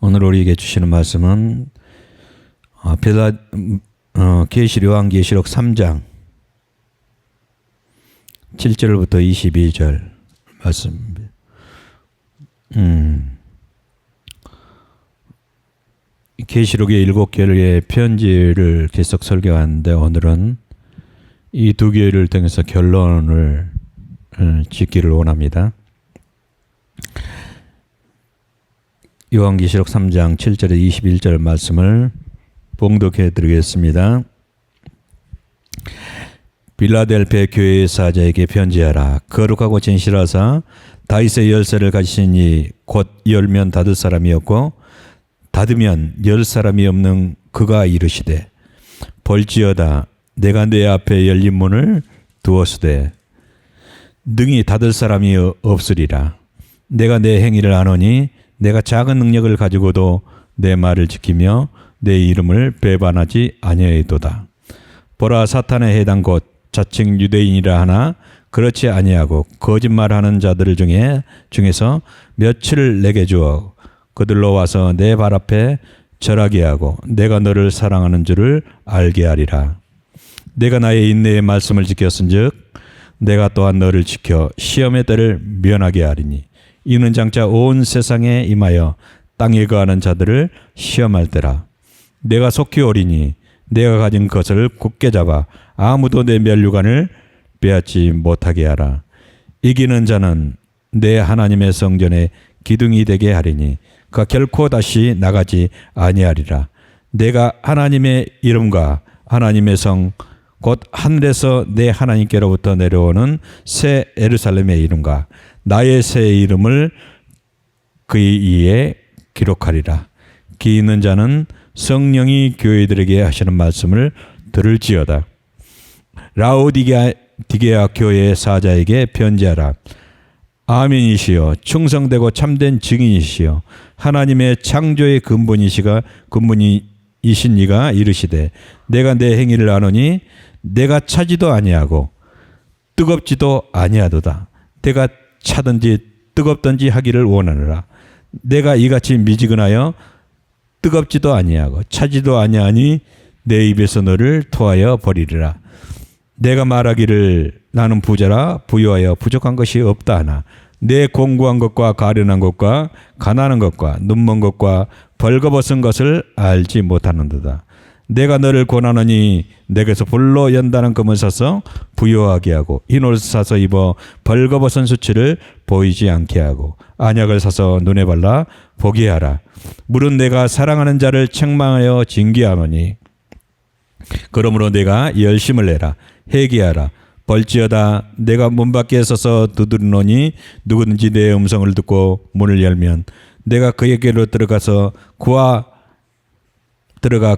오늘 우리에게 주시는 말씀은 요한계시록 3장 7절부터 22절 말씀입니다. 계시록의 7개의 편지를 계속 설교하는데 오늘은 이 2개를 통해서 결론을 짓기를 원합니다. 요한계시록 3장 7절에 21절 말씀을 봉독해 드리겠습니다. 빌라델피아 교회의 사자에게 편지하라. 거룩하고 진실하사 다윗의 열쇠를 가지신 이 곧 열면 닫을 사람이 없고 닫으면 열 사람이 없는 그가 이르시되 볼지어다 내가 내 앞에 열린 문을 두었으되 능히 닫을 사람이 없으리라. 내가 내 행위를 아노니 내가 작은 능력을 가지고도 내 말을 지키며 내 이름을 배반하지 아니하였도다. 보라, 사탄의 해당 곧 자칭 유대인이라 하나 그렇지 아니하고 거짓말하는 자들 중에서 며칠을 내게 주어 그들로 와서 내 발 앞에 절하게 하고 내가 너를 사랑하는 줄을 알게 하리라. 내가 나의 인내의 말씀을 지켰은즉 내가 또한 너를 지켜 시험의 때를 면하게 하리니 이는 장차 온 세상에 임하여 땅에 거하는 자들을 시험할 때라. 내가 속히 오리니 내가 가진 것을 굳게 잡아 아무도 내 면류관을 빼앗지 못하게 하라. 이기는 자는 내 하나님의 성전에 기둥이 되게 하리니 그가 결코 다시 나가지 아니하리라. 내가 하나님의 이름과 하나님의 성 곧 하늘에서 내 하나님께로부터 내려오는 새 예루살렘의 이름과 나의 새 이름을 그의 이에 기록하리라. 기 있는 자는 성령이 교회들에게 하시는 말씀을 들을지어다. 라오디게아 교회의 사자에게 편지하라. 아멘이시여 충성되고 참된 증인이시여 하나님의 창조의 근본이신 이가 이르시되 내가 내 행위를 아노니 내가 차지도 아니하고 뜨겁지도 아니하도다. 내가 차든지 뜨겁든지 하기를 원하노라. 내가 이같이 미지근하여 뜨겁지도 아니하고 차지도 아니하니 내 입에서 너를 토하여 버리리라. 내가 말하기를 나는 부자라 부유하여 부족한 것이 없다 하나 내 공고한 것과 가련한 것과 가난한 것과 눈먼 것과 벌거벗은 것을 알지 못하는도다. 내가 너를 권하노니 내게서 불로 연단한 금을 사서 부유하게 하고 흰 옷을 사서 입어 벌거벗은 수치를 보이지 않게 하고 안약을 사서 눈에 발라 보게 하라. 물은 내가 사랑하는 자를 책망하여 징계하노니 그러므로 내가 열심을 내라. 회개하라. 볼지어다 내가 문 밖에 서서 두드리노니 누구든지 내 음성을 듣고 문을 열면 내가 그에게로 들어가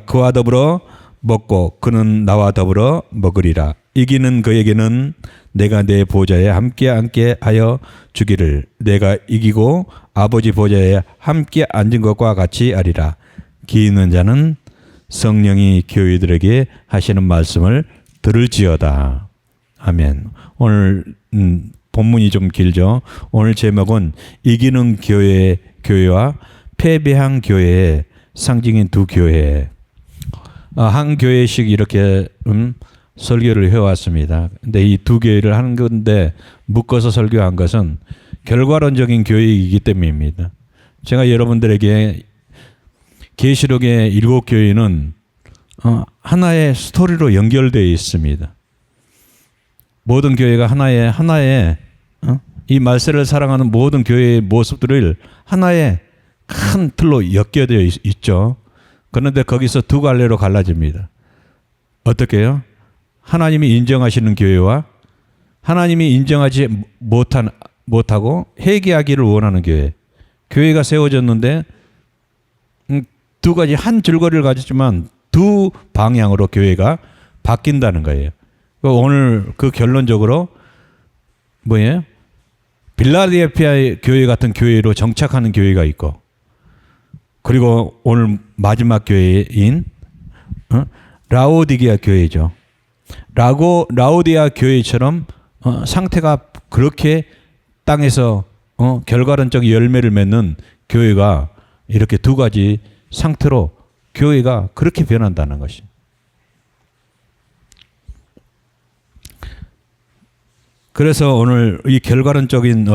그와 더불어 먹고 그는 나와 더불어 먹으리라. 이기는 그에게는 내가 내 보좌에 함께 하여 주기를 내가 이기고 아버지 보좌에 함께 앉은 것과 같이 하리라. 기 있는 자는 성령이 교회들에게 하시는 말씀을 들을지어다. 아멘. 오늘 본문이 좀 길죠. 오늘 제목은 이기는 교회와 패배한 교회의 상징인 두 교회. 한 교회씩 이렇게 설교를 해왔습니다. 근데 이 두 교회를 하는 건데 묶어서 설교한 것은 결과론적인 교회이기 때문입니다. 제가 여러분들에게 계시록의 7교회는 하나의 스토리로 연결되어 있습니다. 모든 교회가 하나의 이 말세를 사랑하는 모든 교회의 모습들을 하나의 큰 틀로 엮여져 있죠. 그런데 거기서 두 갈래로 갈라집니다. 어떻게 해요? 하나님이 인정하시는 교회와 하나님이 인정하지 못하고 회개하기를 원하는 교회. 교회가 세워졌는데 두 가지 한 줄거리를 가졌지만 두 방향으로 교회가 바뀐다는 거예요. 오늘 그 결론적으로 뭐예요? 빌라델피아 교회 같은 교회로 정착하는 교회가 있고 그리고 오늘 마지막 교회인 라오디게아 교회죠. 라오디게아 교회처럼 상태가 그렇게 땅에서 결과론적 열매를 맺는 교회가 이렇게 두 가지 상태로 교회가 그렇게 변한다는 것이. 그래서 오늘 이 결과론적인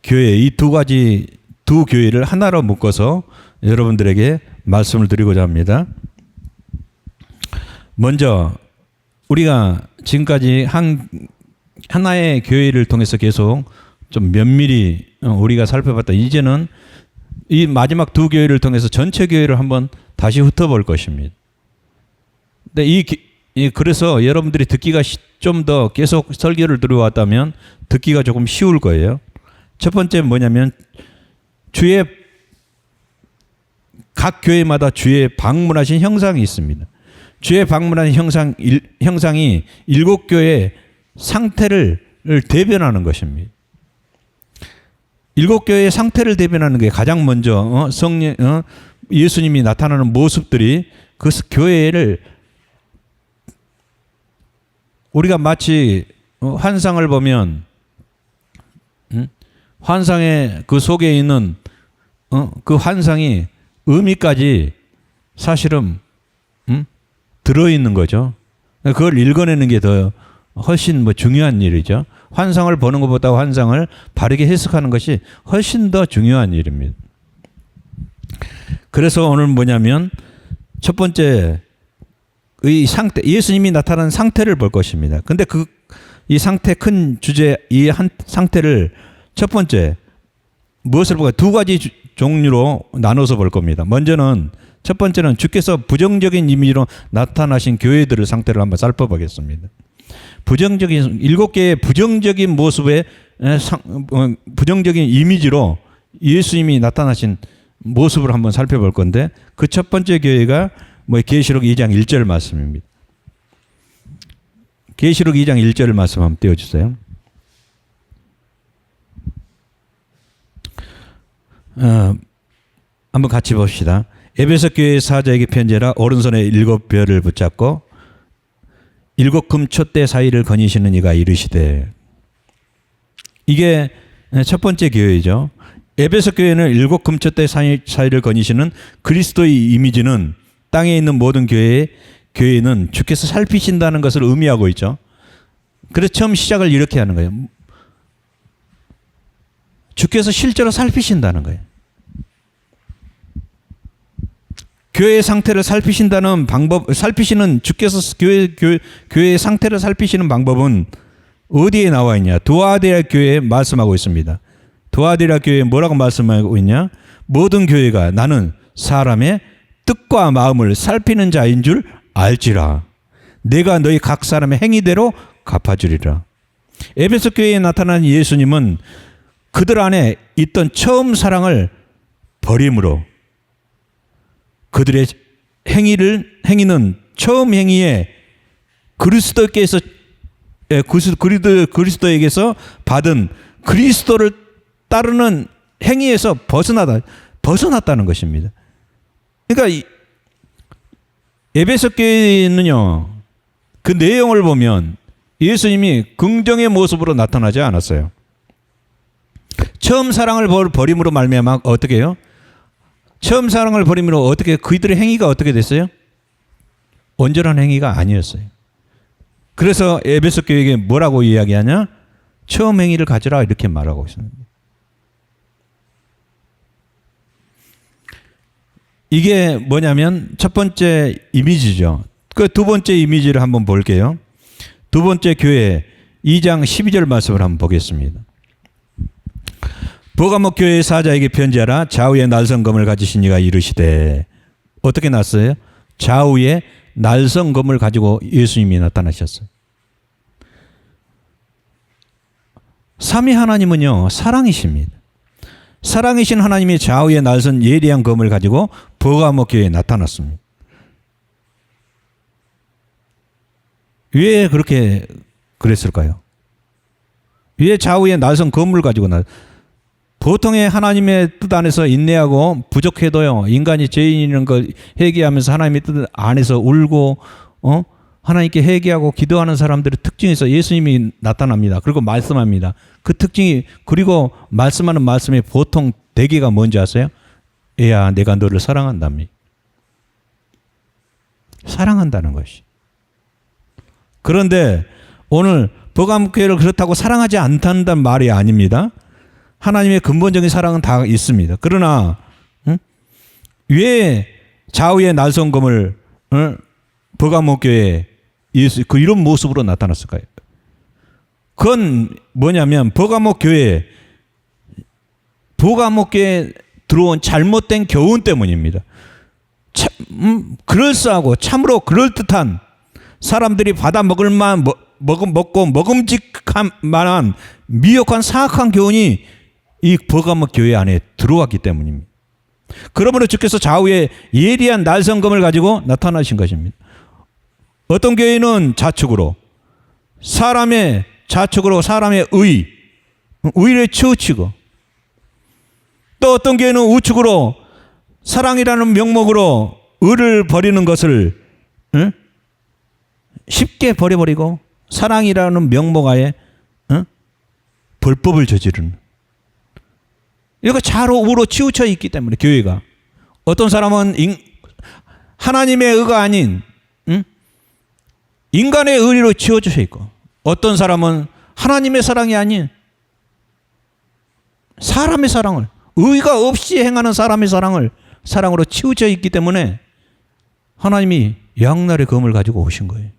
교회 이 두 교회를 하나로 묶어서 여러분들에게 말씀을 드리고자 합니다. 먼저 우리가 지금까지 하나의 교회를 통해서 계속 좀 면밀히 우리가 살펴봤다. 이제는 이 마지막 두 교회를 통해서 전체 교회를 한번 다시 훑어볼 것입니다. 근데 그래서 여러분들이 듣기가 좀 더 계속 설교를 들어왔다면 듣기가 조금 쉬울 거예요. 첫 번째 뭐냐면 각 교회마다 주의 방문하신 형상이 있습니다. 주의 방문하신 형상이 7교회의 상태를 대변하는 것입니다. 7교회의 상태를 대변하는 게 가장 먼저 예수님이 나타나는 모습들이 그 교회를 우리가 마치 환상을 보면 환상의 그 속에 있는 그 환상이 의미까지 사실은 들어있는 거죠. 그걸 읽어내는 게 더 훨씬 중요한 일이죠. 환상을 보는 것보다 환상을 바르게 해석하는 것이 훨씬 더 중요한 일입니다. 그래서 오늘 뭐냐면 첫 번째 이 상태, 예수님이 나타난 상태를 볼 것입니다. 근데 이 상태 큰 주제, 이 한 상태를 첫 번째 무엇을 볼까요? 두 가지 종류로 나눠서 볼 겁니다. 먼저는 첫 번째는 주께서 부정적인 이미지로 나타나신 교회들의 상태를 한번 살펴보겠습니다. 7개의 부정적인 모습의 부정적인 이미지로 예수님이 나타나신 모습을 한번 살펴볼 건데 그 첫 번째 교회가 계시록 2장 1절 말씀입니다. 계시록 2장 1절 말씀 한번 띄워주세요. 한번 같이 봅시다. 에베소 교회 사자에게 편지하라. 오른손에 7별을 붙잡고 7금 촛대 사이를 거니시는 이가 이르시되. 이게 첫 번째 교회죠. 에베소 교회는 7금 촛대 사이를 거니시는 그리스도의 이미지는 땅에 있는 모든 교회는 주께서 살피신다는 것을 의미하고 있죠. 그래서 처음 시작을 이렇게 하는 거예요. 주께서 실제로 살피신다는 거예요. 교회의 상태를 살피신다는 방법, 살피시는 주께서 교회의 상태를 살피시는 방법은 어디에 나와 있냐? 두아디라 교회에 말씀하고 있습니다. 두아디라 교회에 뭐라고 말씀하고 있냐? 모든 교회가 나는 사람의 뜻과 마음을 살피는 자인 줄 알지라. 내가 너희 각 사람의 행위대로 갚아주리라. 에베소 교회에 나타난 예수님은 그들 안에 있던 처음 사랑을 버림으로 그들의 행위는 처음 행위에 그리스도에게서 받은 그리스도를 따르는 행위에서 벗어났다는 것입니다. 그러니까 에베소 교회는요, 그 내용을 보면 예수님이 긍정의 모습으로 나타나지 않았어요. 처음 사랑을 버림으로 말미암아 어떻게 해요? 처음 사랑을 버림으로 어떻게 그들의 행위가 어떻게 됐어요? 온전한 행위가 아니었어요. 그래서 에베소 교회에게 뭐라고 이야기하냐? 처음 행위를 가지라 이렇게 말하고 있습니다. 이게 뭐냐면 첫 번째 이미지죠. 그 두 번째 이미지를 한번 볼게요. 두 번째 교회 2장 12절 말씀을 한번 보겠습니다. 버가모 교회 사자에게 편지하라. 좌우에 날성검을 가지신 이가 이르시되. 어떻게 났어요? 좌우에 날성검을 가지고 예수님이 나타나셨어요. 삼위 하나님은요, 사랑이십니다. 사랑이신 하나님이 좌우에 날선 예리한 검을 가지고 버가모 교회에 나타났습니다. 왜 그렇게 그랬을까요? 왜 좌우에 날선 검을 가지고 보통의 하나님의 뜻 안에서 인내하고 부족해도요, 인간이 죄인이라는 걸 회개하면서 하나님의 뜻 안에서 울고 하나님께 회개하고 기도하는 사람들의 특징에서 예수님이 나타납니다. 그리고 말씀합니다. 그 특징이, 그리고 말씀하는 말씀의 보통 대개가 뭔지 아세요? 해야 내가 너를 사랑한답니다. 사랑한다는 것이. 그런데 오늘 버가모교회를 그렇다고 사랑하지 않는다는 말이 아닙니다. 하나님의 근본적인 사랑은 다 있습니다. 그러나 왜 좌우의 날성검을 버가모교회에 이런 모습으로 나타났을까요? 그건 뭐냐면 버가모교회에 들어온 잘못된 교훈 때문입니다. 그럴싸하고 참으로 그럴듯한 사람들이 받아 먹고 먹음직한 만한 미혹한 사악한 교훈이 이 버가모 교회 안에 들어왔기 때문입니다. 그러므로 주께서 좌우에 예리한 날성검을 가지고 나타나신 것입니다. 어떤 교회는 사람의 의를 치우치고, 또 어떤 교회는 우측으로 사랑이라는 명목으로 의를 버리는 것을 쉽게 버려버리고 사랑이라는 명목하에 불법을 저지르는, 이거 좌로 우로 치우쳐 있기 때문에 교회가, 어떤 사람은 하나님의 의가 아닌 인간의 의로 치워져 있고, 어떤 사람은 하나님의 사랑이 아닌 사람의 사랑을, 의가 없이 행하는 사람의 사랑으로 치우쳐 있기 때문에 하나님이 양날의 검을 가지고 오신 거예요.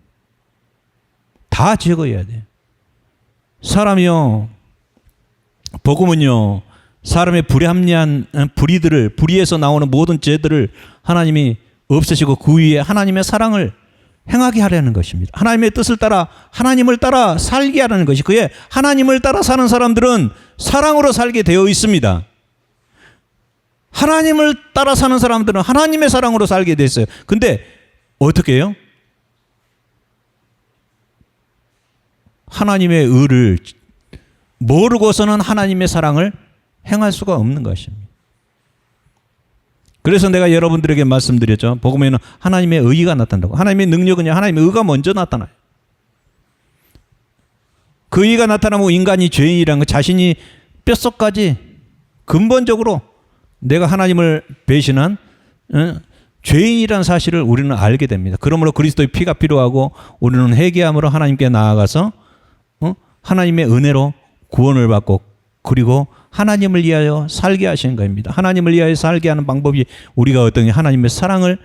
다 제거해야 돼요. 사람이요, 복음은요, 사람의 불합리한 불의에서 나오는 모든 죄들을 하나님이 없애시고 그 위에 하나님의 사랑을 행하게 하려는 것입니다. 하나님의 뜻을 따라, 하나님을 따라 살게 하라는 것이, 그에 하나님을 따라 사는 사람들은 사랑으로 살게 되어 있습니다. 하나님을 따라 사는 사람들은 하나님의 사랑으로 살게 되어 있어요. 근데 어떻게 해요? 하나님의 의를 모르고서는 하나님의 사랑을 행할 수가 없는 것입니다. 그래서 내가 여러분들에게 말씀드렸죠. 복음에는 하나님의 의가 나타난다고. 하나님의 능력은요, 하나님의 의가 먼저 나타나요. 그 의가 나타나면 인간이 죄인이라는 거, 자신이 뼛속까지 근본적으로 내가 하나님을 배신한 죄인이라는 사실을 우리는 알게 됩니다. 그러므로 그리스도의 피가 필요하고, 우리는 회개함으로 하나님께 나아가서 하나님의 은혜로 구원을 받고, 그리고 하나님을 위하여 살게 하시는 것입니다. 하나님을 위하여 살게 하는 방법이 우리가 어떤 하나님의 사랑을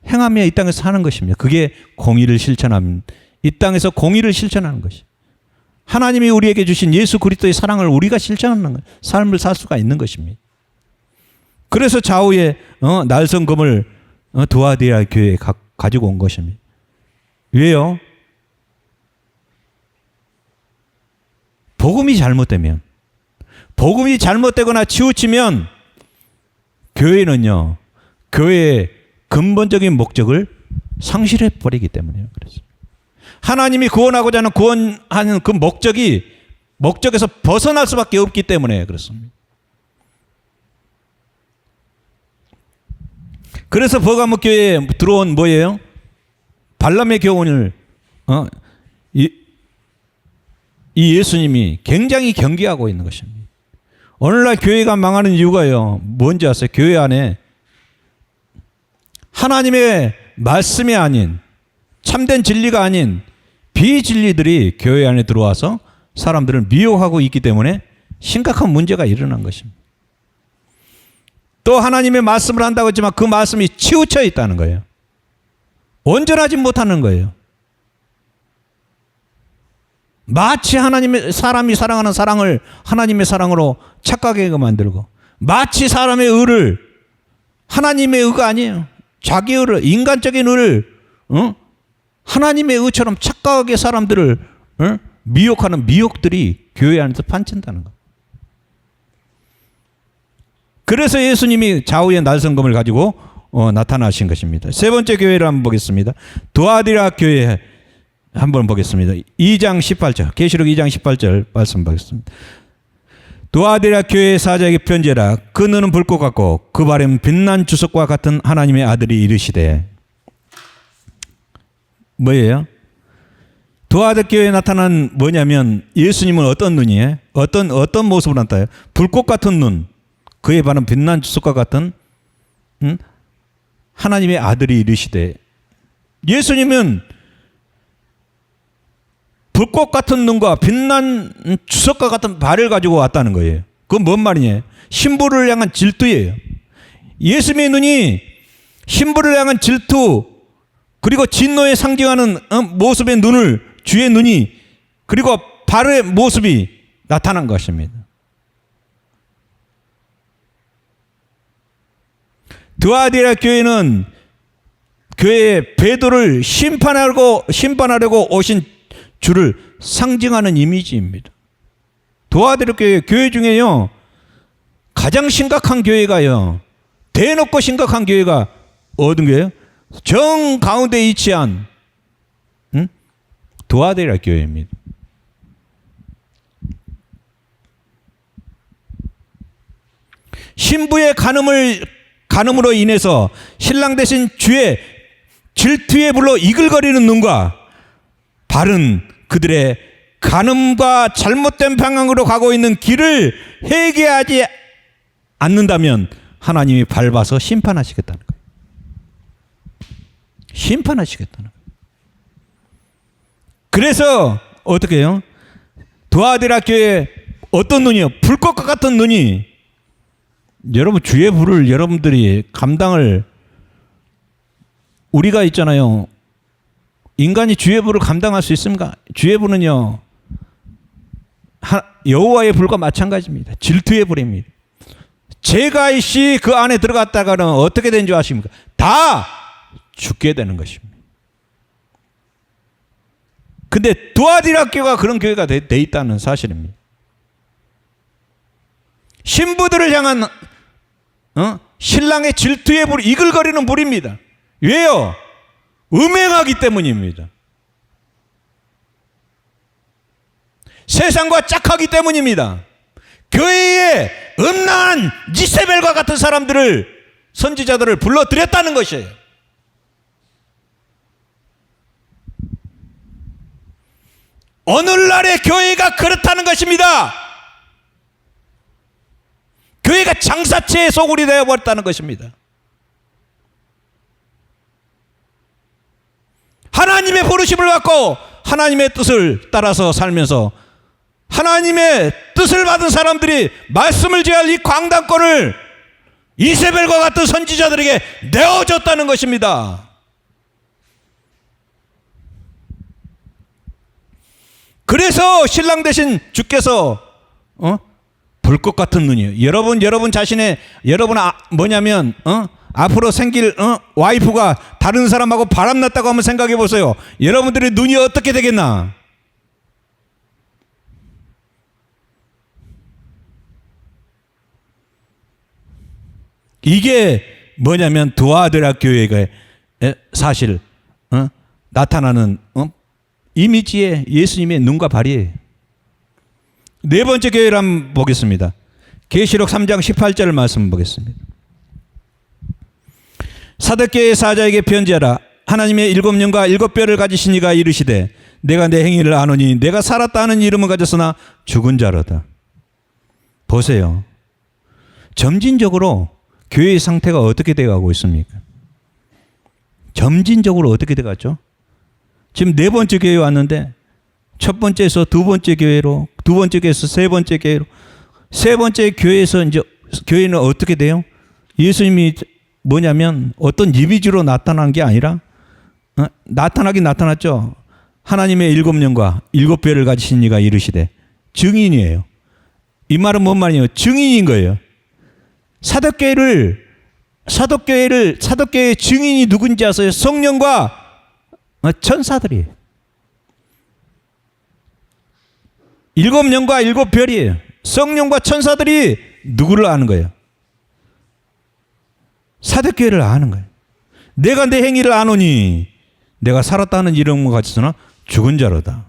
행하며 이 땅에서 사는 것입니다. 그게 공의를 실천하는, 이 땅에서 공의를 실천하는 것이, 하나님이 우리에게 주신 예수 그리스도의 사랑을 우리가 실천하는 삶을 살 수가 있는 것입니다. 그래서 좌우에 날성검을 두아디라 교회에 가지고 온 것입니다. 왜요? 복음이 잘못되거나 치우치면 교회는요, 교회의 근본적인 목적을 상실해 버리기 때문이에요. 그래서 하나님이 구원하고자 하는 구원하는 그 목적에서 벗어날 수밖에 없기 때문에 그렇습니다. 그래서 버가모 교회에 들어온 뭐예요? 발람의 교훈을 이 예수님이 굉장히 경계하고 있는 것입니다. 오늘날 교회가 망하는 이유가요, 뭔지 아세요? 교회 안에 하나님의 말씀이 아닌, 참된 진리가 아닌 비진리들이 교회 안에 들어와서 사람들을 미혹하고 있기 때문에 심각한 문제가 일어난 것입니다. 또 하나님의 말씀을 한다고 했지만 그 말씀이 치우쳐 있다는 거예요. 온전하지 못하는 거예요. 마치 사람이 사랑하는 사랑을 하나님의 사랑으로 착각하게 만들고, 마치 사람의 의를 하나님의 의가 아니에요. 자기 의를, 인간적인 의를 하나님의 의처럼 착각하게 사람들을 미혹하는 미혹들이 교회 안에서 판친다는 것. 그래서 예수님이 좌우의 날성검을 가지고 나타나신 것입니다. 세 번째 교회를 한번 보겠습니다. 두아디라 교회 한번 보겠습니다. 2장 18절, 계시록 2장 18절 말씀 보겠습니다. 두아디라 교회의 사자에게 편지하라. 그 눈은 불꽃 같고 그 발은 빛난 주석과 같은 하나님의 아들이 이르시되. 뭐예요? 두아디라 교회에 나타난 뭐냐면, 예수님은 어떤 눈이에요? 어떤 모습으로 나타나요? 불꽃 같은 눈, 그의 발은 빛난 주석과 같은 하나님의 아들이 이르시되, 예수님은 불꽃 같은 눈과 빛난 주석과 같은 발을 가지고 왔다는 거예요. 그건 뭔 말이냐? 신부를 향한 질투예요. 예수님의 눈이 신부를 향한 질투, 그리고 진노에 상징하는 모습의 눈을, 주의 눈이, 그리고 발의 모습이 나타난 것입니다. 드아디라 교회는 교회의 베드로를 심판하려고 오신 주를 상징하는 이미지입니다. 드아디라 교회 중에요, 가장 심각한 교회가요, 대놓고 심각한 교회가 어떤 교회예요? 정 가운데 위치한 드아디라 교회입니다. 신부의 간음으로 인해서 신랑 대신 주의 질투의 불로 이글거리는 눈과 발은 그들의 간음과 잘못된 방향으로 가고 있는 길을 회개하지 않는다면 하나님이 밟아서 심판하시겠다는 거예요. 심판하시겠다는 거예요. 그래서 어떻게 해요? 드아디라 교회 어떤 눈이요? 불꽃과 같은 눈이, 여러분 주의 불을 여러분들이 감당을, 우리가 있잖아요, 인간이 주의 불을 감당할 수 있습니까? 주의 불은요, 여호와의 불과 마찬가지입니다. 질투의 불입니다. 죄가 있이 그 안에 들어갔다가는 어떻게 된 줄 아십니까? 다 죽게 되는 것입니다. 근데 드아디라 교회가 그런 교회가 돼 있다는 사실입니다. 신부들을 향한 신랑의 질투의 불, 이글거리는 불입니다. 왜요? 음행하기 때문입니다. 세상과 짝하기 때문입니다. 교회에 음란한 이세벨과 같은 사람들을, 선지자들을 불러들였다는 것이에요. 오늘날의 교회가 그렇다는 것입니다. 교회가 장사체의 소굴이 되어버렸다는 것입니다. 하나님의 부르심을 받고 하나님의 뜻을 따라서 살면서 하나님의 뜻을 받은 사람들이 말씀을 제할 이 광담권을 이세벨과 같은 선지자들에게 내어줬다는 것입니다. 그래서 신랑 대신 주께서 불꽃 같은 눈이에요. 여러분 자신의, 뭐냐면 앞으로 생길 와이프가 다른 사람하고 바람났다고 한번 생각해 보세요. 여러분들의 눈이 어떻게 되겠나? 이게 뭐냐면 드아디라 교회가 사실 나타나는 이미지의 예수님의 눈과 발이에요. 네 번째 교회를 한번 보겠습니다. 계시록 3장 18절 말씀 보겠습니다. 사도교회 사자에게 편지하라. 하나님의 7년과 7뼈를 가지신 이가 이르시되, 내가 내 행위를 아노니 내가 살았다 하는 이름을 가졌으나 죽은 자로다. 보세요. 점진적으로 교회의 상태가 어떻게 되어가고 있습니까? 점진적으로 어떻게 되어갔죠? 지금 네 번째 교회에 왔는데, 첫 번째에서 두 번째 교회로, 두 번째 교회에서 세 번째 교회로, 세 번째 교회에서 이제 교회는 어떻게 돼요? 예수님이 뭐냐면 어떤 이미지로 나타난 게 아니라, 나타나긴 나타났죠. 하나님의 7년과 7뼈를 가지신 이가 이르시되, 증인이에요. 이 말은 뭔 말이에요? 증인인 거예요. 사도교회의 증인이 누군지 아세요? 성령과 천사들이에요. 7년과 7별이에요. 성령과 천사들이 누구를 아는 거예요? 사도교회를 아는 거예요. 내가 내 행위를 아노니 내가 살았다는 이름을 가졌으나 죽은 자로다.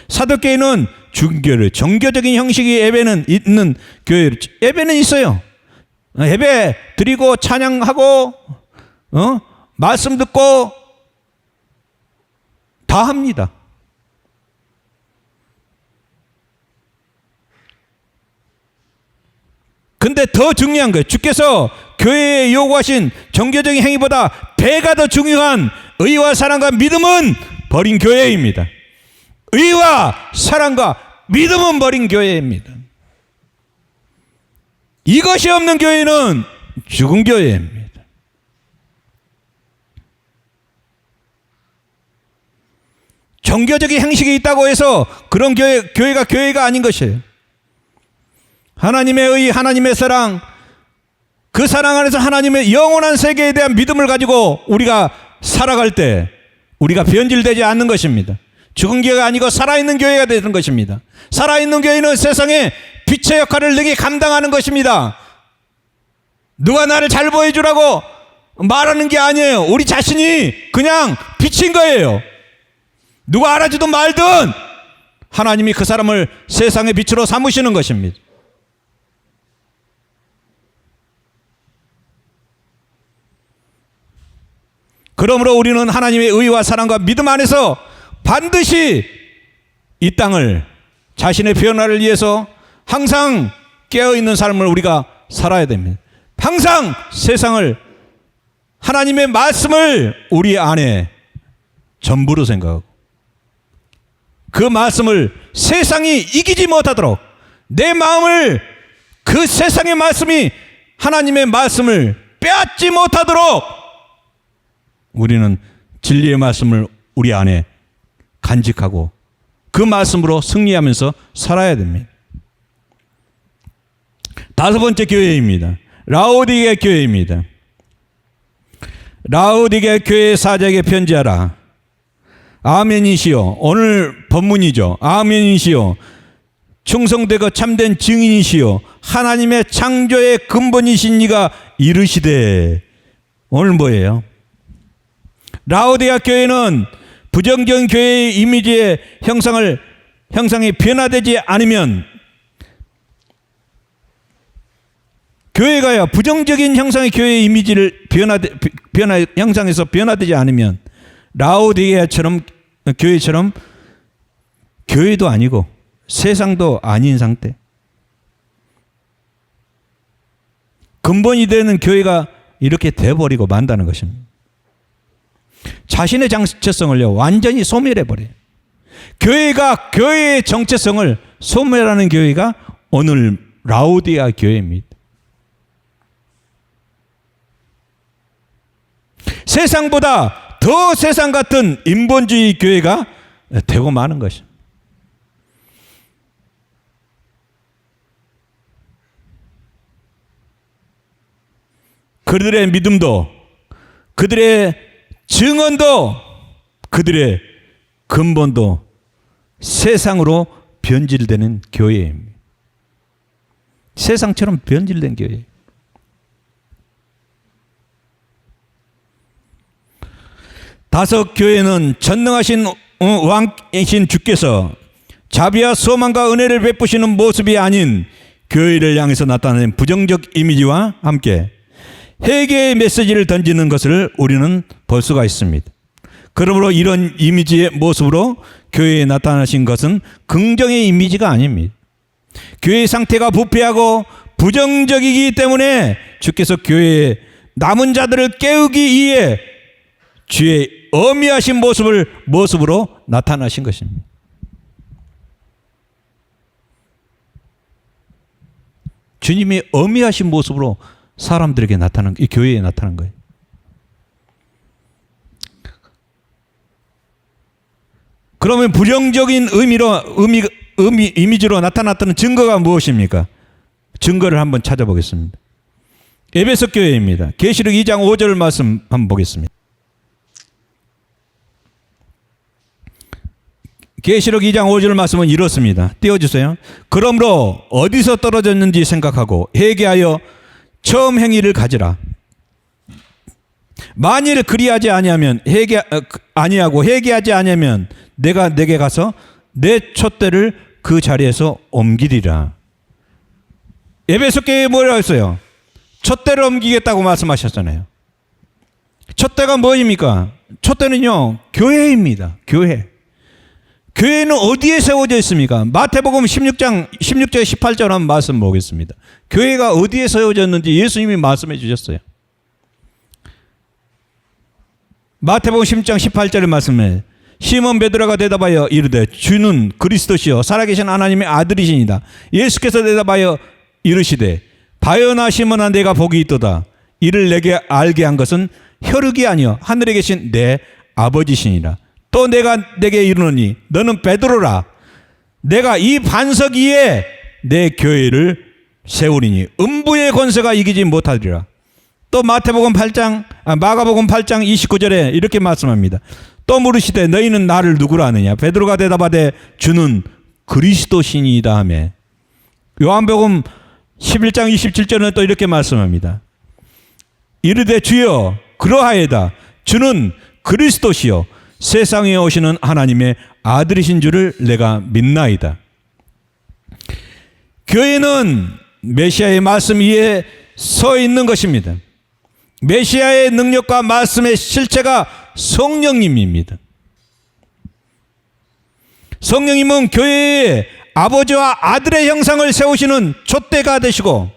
사도교회는 죽은 교회를, 정교적인 형식의 예배는 있는 교회를, 예배는 있어요. 예배 드리고 찬양하고 말씀 듣고 다 합니다. 근데 더 중요한 거예요. 주께서 교회에 요구하신 종교적인 행위보다 배가 더 중요한 의와 사랑과 믿음은 버린 교회입니다. 의와 사랑과 믿음은 버린 교회입니다. 이것이 없는 교회는 죽은 교회입니다. 종교적인 행식이 있다고 해서 그런 교회가 교회가 아닌 것이에요. 하나님의 의, 하나님의 사랑, 그 사랑 안에서 하나님의 영원한 세계에 대한 믿음을 가지고 우리가 살아갈 때 우리가 변질되지 않는 것입니다. 죽은 교회가 아니고 살아있는 교회가 되는 것입니다. 살아있는 교회는 세상에 빛의 역할을 내게 감당하는 것입니다. 누가 나를 잘 보여주라고 말하는 게 아니에요. 우리 자신이 그냥 빛인 거예요. 누가 알아주든 말든 하나님이 그 사람을 세상의 빛으로 삼으시는 것입니다. 그러므로 우리는 하나님의 의와 사랑과 믿음 안에서 반드시 이 땅을 자신의 변화를 위해서 항상 깨어있는 삶을 우리가 살아야 됩니다. 항상 세상을, 하나님의 말씀을 우리 안에 전부로 생각하고 그 말씀을 세상이 이기지 못하도록 내 마음을 그 세상의 말씀이 하나님의 말씀을 빼앗지 못하도록 우리는 진리의 말씀을 우리 안에 간직하고 그 말씀으로 승리하면서 살아야 됩니다. 다섯 번째 교회입니다. 라오디게 교회입니다. 라오디게 교회 사자에게 편지하라. 아멘이시요. 오늘 본문이죠. 아멘이시요. 충성되고 참된 증인이시요. 하나님의 창조의 근본이신 이가 이르시되. 오늘 뭐예요? 라오디게 교회는 부정적인 교회의 이미지의 형상이 변화되지 않으면, 교회가요 부정적인 형상의 교회의 이미지를 형상에서 변화되지 않으면 라오디게처럼 교회처럼 교회도 아니고 세상도 아닌 상태, 근본이 되는 교회가 이렇게 돼버리고 만다는 것입니다. 자신의 정체성을요 완전히 소멸해버려요. 교회가 교회의 정체성을 소멸하는 교회가 오늘 라오디게아 교회입니다. 세상보다 더 세상 같은 인본주의 교회가 되고 마는 것입니다. 그들의 믿음도, 그들의 증언도, 그들의 근본도 세상으로 변질되는 교회입니다. 세상처럼 변질된 교회. 다섯 교회는 전능하신 왕이신 주께서 자비와 소망과 은혜를 베푸시는 모습이 아닌 교회를 향해서 나타나는 부정적 이미지와 함께 회개의 메시지를 던지는 것을 우리는 볼 수가 있습니다. 그러므로 이런 이미지의 모습으로 교회에 나타나신 것은 긍정의 이미지가 아닙니다. 교회의 상태가 부패하고 부정적이기 때문에 주께서 교회의 남은 자들을 깨우기 위해 주의 어미하신 모습으로 나타나신 것입니다. 주님이 어미하신 모습으로 사람들에게 나타난, 이 교회에 나타난 거예요. 그러면 부정적인 이미지로 나타났다는 증거가 무엇입니까? 증거를 한번 찾아보겠습니다. 에베소 교회입니다. 계시록 2장 5절 말씀 한번 보겠습니다. 계시록 2장 5절 말씀은 이렇습니다. 띄워주세요. 그러므로 어디서 떨어졌는지 생각하고 회개하여 처음 행위를 가지라. 만일 그리하지 아니하면 회개하지 아니하면 내가 내게 가서 내 촛대를 그 자리에서 옮기리라. 에베소 교회에 뭐라고 했어요? 촛대를 옮기겠다고 말씀하셨잖아요. 촛대가 뭐입니까? 촛대는요 교회입니다. 교회. 교회는 어디에 세워져 있습니까? 마태복음 16장 16절 18절 한번 말씀 보겠습니다. 교회가 어디에 세워졌는지 예수님이 말씀해 주셨어요. 마태복음 10장 18절의 말씀에 시몬 베드로가 대답하여 이르되 주는 그리스도시요 살아계신 하나님의 아들이시니라. 예수께서 대답하여 이르시되 바요나 시몬아 내가 복이 있도다. 이를 내게 알게 한 것은 혈육이 아니요 하늘에 계신 내 아버지시니라. 또 내가 내게 이르노니 너는 베드로라. 내가 이 반석 위에 내 교회를 세우리니 음부의 권세가 이기지 못하리라. 또 마가복음 8장 29절에 이렇게 말씀합니다. 또 물으시되 너희는 나를 누구라 하느냐. 베드로가 대답하되 주는 그리스도시니이다 하며 요한복음 11장 27절은 또 이렇게 말씀합니다. 이르되 주여 그러하여다. 주는 그리스도시요 세상에 오시는 하나님의 아들이신 줄을 내가 믿나이다. 교회는 메시아의 말씀 위에 서 있는 것입니다. 메시아의 능력과 말씀의 실체가 성령님입니다. 성령님은 교회에 아버지와 아들의 형상을 세우시는 촛대가 되시고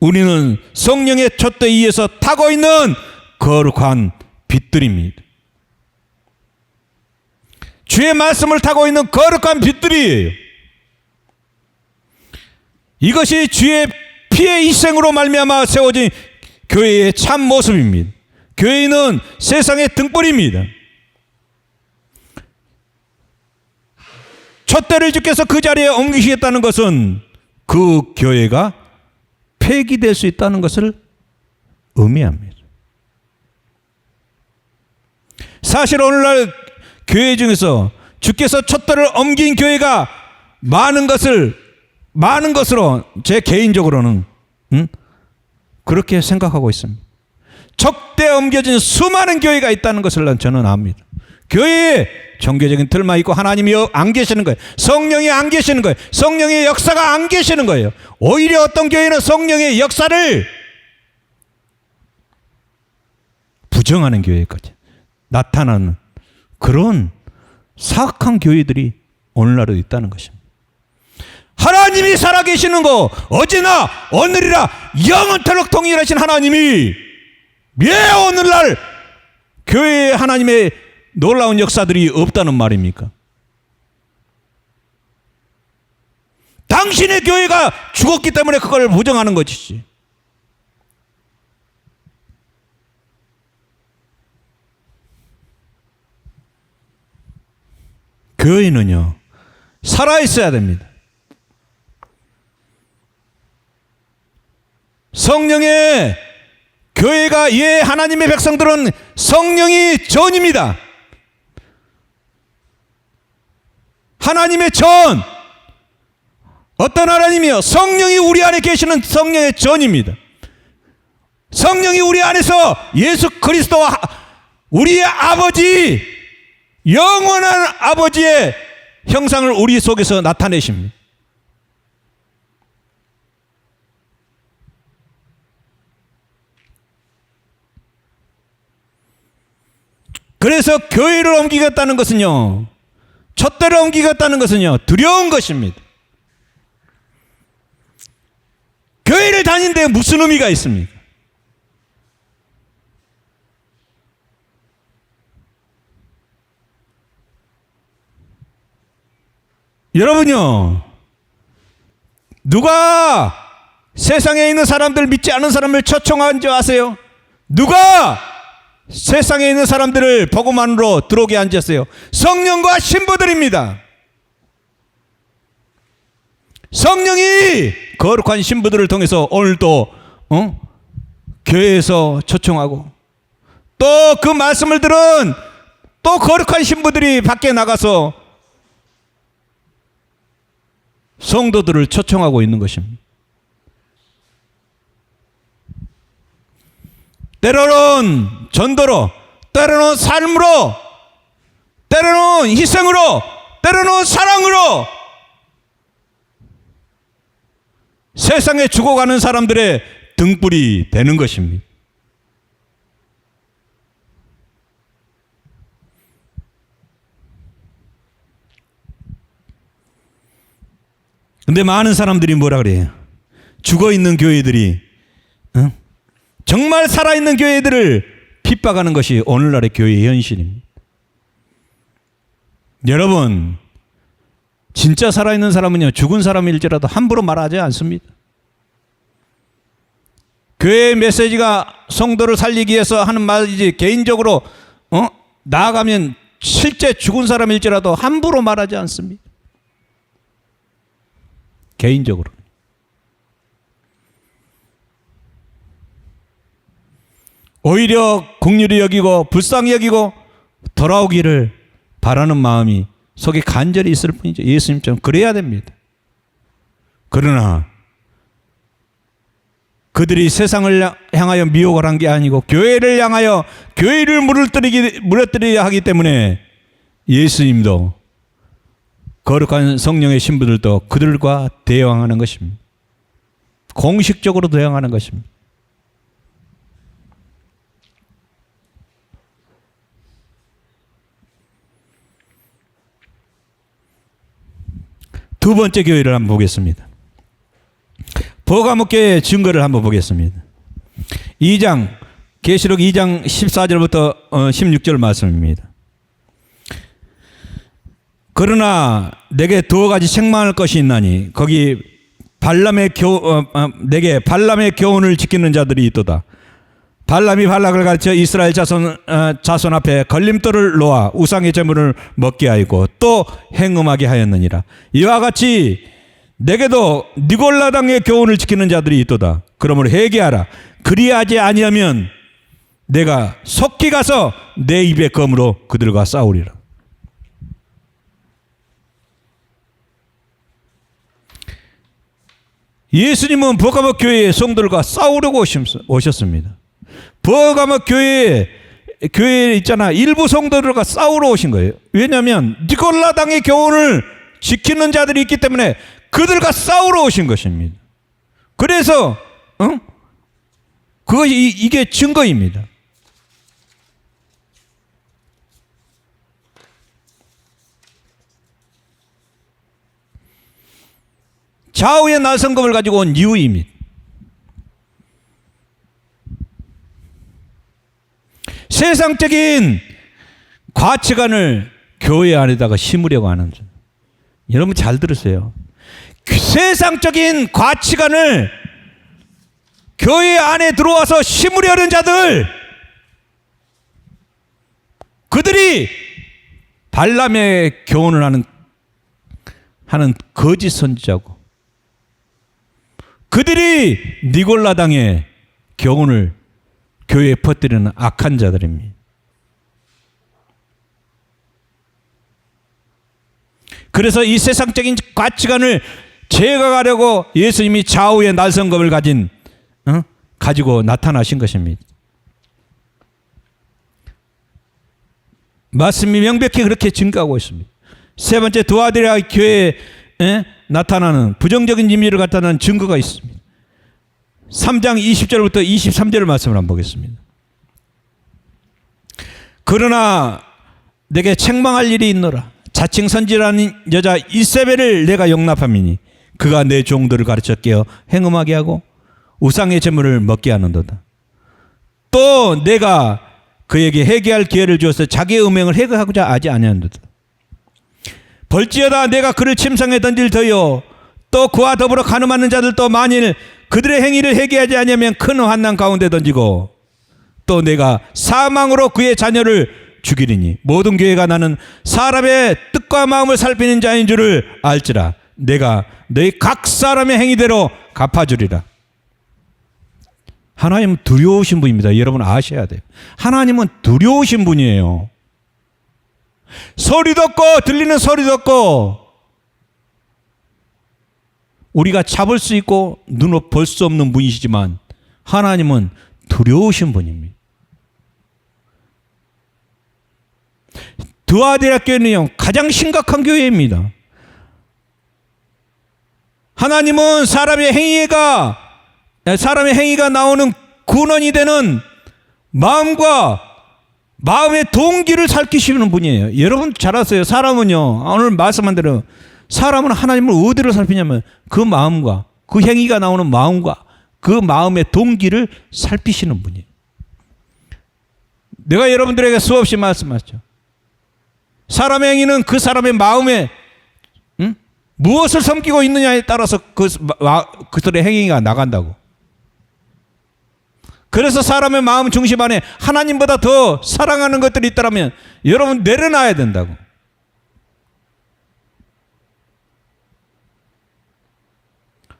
우리는 성령의 촛대 위에서 타고 있는 거룩한 빛들입니다. 주의 말씀을 타고 있는 거룩한 빛들이에요. 이것이 주의 피의 희생으로 말미암아 세워진 교회의 참 모습입니다. 교회는 세상의 등불입니다. 촛대를 주께서 그 자리에 옮기시겠다는 것은 그 교회가 폐기될 수 있다는 것을 의미합니다. 사실 오늘날 교회 중에서 주께서 촛대를 옮긴 교회가 많은 것으로 제 개인적으로는 그렇게 생각하고 있습니다. 촛대 옮겨진 수많은 교회가 있다는 것을 저는 압니다. 교회에 종교적인 틀만 있고 하나님이 안 계시는 거예요. 성령이 안 계시는 거예요. 성령의 역사가 안 계시는 거예요. 오히려 어떤 교회는 성령의 역사를 부정하는 교회까지 나타나는 그런 사악한 교회들이 오늘날에 있다는 것입니다. 하나님이 살아계시는 거 어제나 오늘이라 영원토록 동일하신 하나님이 왜 오늘날 교회에 하나님의 놀라운 역사들이 없다는 말입니까? 당신의 교회가 죽었기 때문에 그걸 부정하는 것이지. 교회는요 살아있어야 됩니다. 성령의 교회가 하나님의 백성들은 성령이 전입니다. 하나님의 전 어떤 하나님이요? 성령이 우리 안에 계시는 성령의 전입니다. 성령이 우리 안에서 예수 그리스도와 우리의 아버지 영원한 아버지의 형상을 우리 속에서 나타내십니다. 그래서 교회를 옮기겠다는 것은요 촛대를 옮기겠다는 것은요 두려운 것입니다. 교회를 다니는데 무슨 의미가 있습니까? 여러분요 누가 세상에 있는 사람들 믿지 않은 사람을 초청한 줄 아세요? 누가 세상에 있는 사람들을 복음 안으로 들어오게 앉았어요? 성령과 신부들입니다. 성령이 거룩한 신부들을 통해서 오늘도 교회에서 초청하고 또 그 말씀을 들은 또 거룩한 신부들이 밖에 나가서 성도들을 초청하고 있는 것입니다. 때로는 전도로, 때로는 삶으로, 때로는 희생으로, 때로는 사랑으로 세상에 죽어가는 사람들의 등불이 되는 것입니다. 근데 많은 사람들이 뭐라 그래요? 죽어있는 교회들이, 정말 살아있는 교회들을 핍박하는 것이 오늘날의 교회의 현실입니다. 여러분, 진짜 살아있는 사람은요, 죽은 사람일지라도 함부로 말하지 않습니다. 교회의 메시지가 성도를 살리기 위해서 하는 말이지, 개인적으로 나아가면 실제 죽은 사람일지라도 함부로 말하지 않습니다. 개인적으로. 오히려 긍휼히 여기고 불쌍히 여기고 돌아오기를 바라는 마음이 속에 간절히 있을 뿐이죠. 예수님처럼 그래야 됩니다. 그러나 그들이 세상을 향하여 미혹을 한 게 아니고 교회를 향하여 교회를 무너뜨리려 하기 때문에 예수님도 거룩한 성령의 신부들도 그들과 대항하는 것입니다. 공식적으로 대항하는 것입니다. 두 번째 교회를 한번 보겠습니다. 버가모 교회의 증거를 한번 보겠습니다. 2장, 계시록 2장 14절부터 16절 말씀입니다. 그러나 내게 두 가지 책망할 것이 있나니 거기 내게 발람의 교훈을 지키는 자들이 있도다. 발람이 발락을 가르쳐 이스라엘 자손 앞에 걸림돌을 놓아 우상의 제물을 먹게 하였고 또 행음하게 하였느니라. 이와 같이 내게도 니골라당의 교훈을 지키는 자들이 있도다. 그러므로 회개하라. 그리하지 아니하면 내가 속히 가서 내 입의 검으로 그들과 싸우리라. 예수님은 버가모 교회의 성도들과 싸우려고 오셨습니다. 버가모 교회에 있잖아, 일부 성도들과 싸우러 오신 거예요. 왜냐하면 니골라당의 교훈을 지키는 자들이 있기 때문에 그들과 싸우러 오신 것입니다. 그래서 그것이 이게 증거입니다. 좌우의 날성검을 가지고 온 이유입니다. 세상적인 가치관을 교회 안에다가 심으려고 하는 자. 여러분 잘 들으세요. 세상적인 가치관을 교회 안에 들어와서 심으려는 자들, 그들이 발람의 교훈을 하는 거짓 선지자고, 그들이 니골라당의 교훈을 교회에 퍼뜨리는 악한 자들입니다. 그래서 이 세상적인 가치관을 제거하려고 예수님이 좌우의 날성검을 가지고 나타나신 것입니다. 말씀이 명백히 그렇게 증거하고 있습니다. 세 번째, 두아디라 교회에 나타나는 부정적인 의미를 나타나는 증거가 있습니다. 3장 20절부터 23절 말씀을 한번 보겠습니다. 그러나 내게 책망할 일이 있노라. 자칭 선지라는 여자 이세벨을 내가 용납함이니 그가 내 종들을 가르쳐 깨어 행음하게 하고 우상의 제물을 먹게 하는도다. 또 내가 그에게 회개할 기회를 주어서 자기의 음행을 해결하고자 하지 아니하는도다. 벌지어다 내가 그를 침상에 던질 터요 또 그와 더불어 간음하는 자들도 만일 그들의 행위를 회개하지 아니하면 큰 환난 가운데 던지고 또 내가 사망으로 그의 자녀를 죽이리니 모든 교회가 나는 사람의 뜻과 마음을 살피는 자인 줄을 알지라. 내가 너희 각 사람의 행위대로 갚아주리라. 하나님은 두려우신 분입니다. 여러분 아셔야 돼요. 하나님은 두려우신 분이에요. 소리 듣고 들리는 소리 듣고 우리가 잡을 수 있고 눈으로 볼 수 없는 분이시지만 하나님은 두려우신 분입니다. 두아디라 교회는요 가장 심각한 교회입니다. 하나님은 사람의 행위가 나오는 근원이 되는 마음의 동기를 살피시는 분이에요. 여러분 잘 아세요. 사람은요 오늘 말씀한 대로 사람은 하나님을 어디로 살피냐면 그 마음과 그 행위가 나오는 마음과 그 마음의 동기를 살피시는 분이에요. 내가 여러분들에게 수없이 말씀하죠. 사람의 행위는 그 사람의 마음에 무엇을 섬기고 있느냐에 따라서 그들의 행위가 나간다고. 그래서 사람의 마음 중심 안에 하나님보다 더 사랑하는 것들이 있다면 여러분 내려놔야 된다고.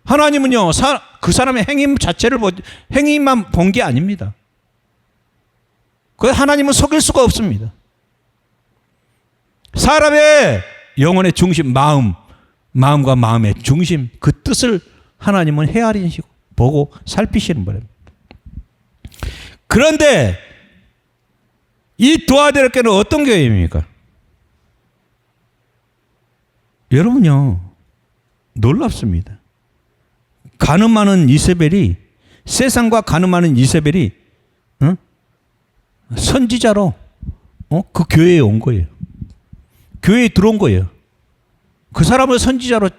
하나님은요, 그 사람의 행위 자체를 행위만 본 게 아닙니다. 하나님은 속일 수가 없습니다. 사람의 영혼의 중심, 마음과 마음의 중심, 그 뜻을 하나님은 헤아리시고 보고 살피시는 거예요. 그런데 이 두아디라 교회는 어떤 교회입니까? 여러분요, 놀랍습니다. 가늠하는 이세벨이, 세상과 가늠하는 이세벨이 선지자로 그 교회에 온 거예요. 교회에 들어온 거예요. 그 사람을 선지자로,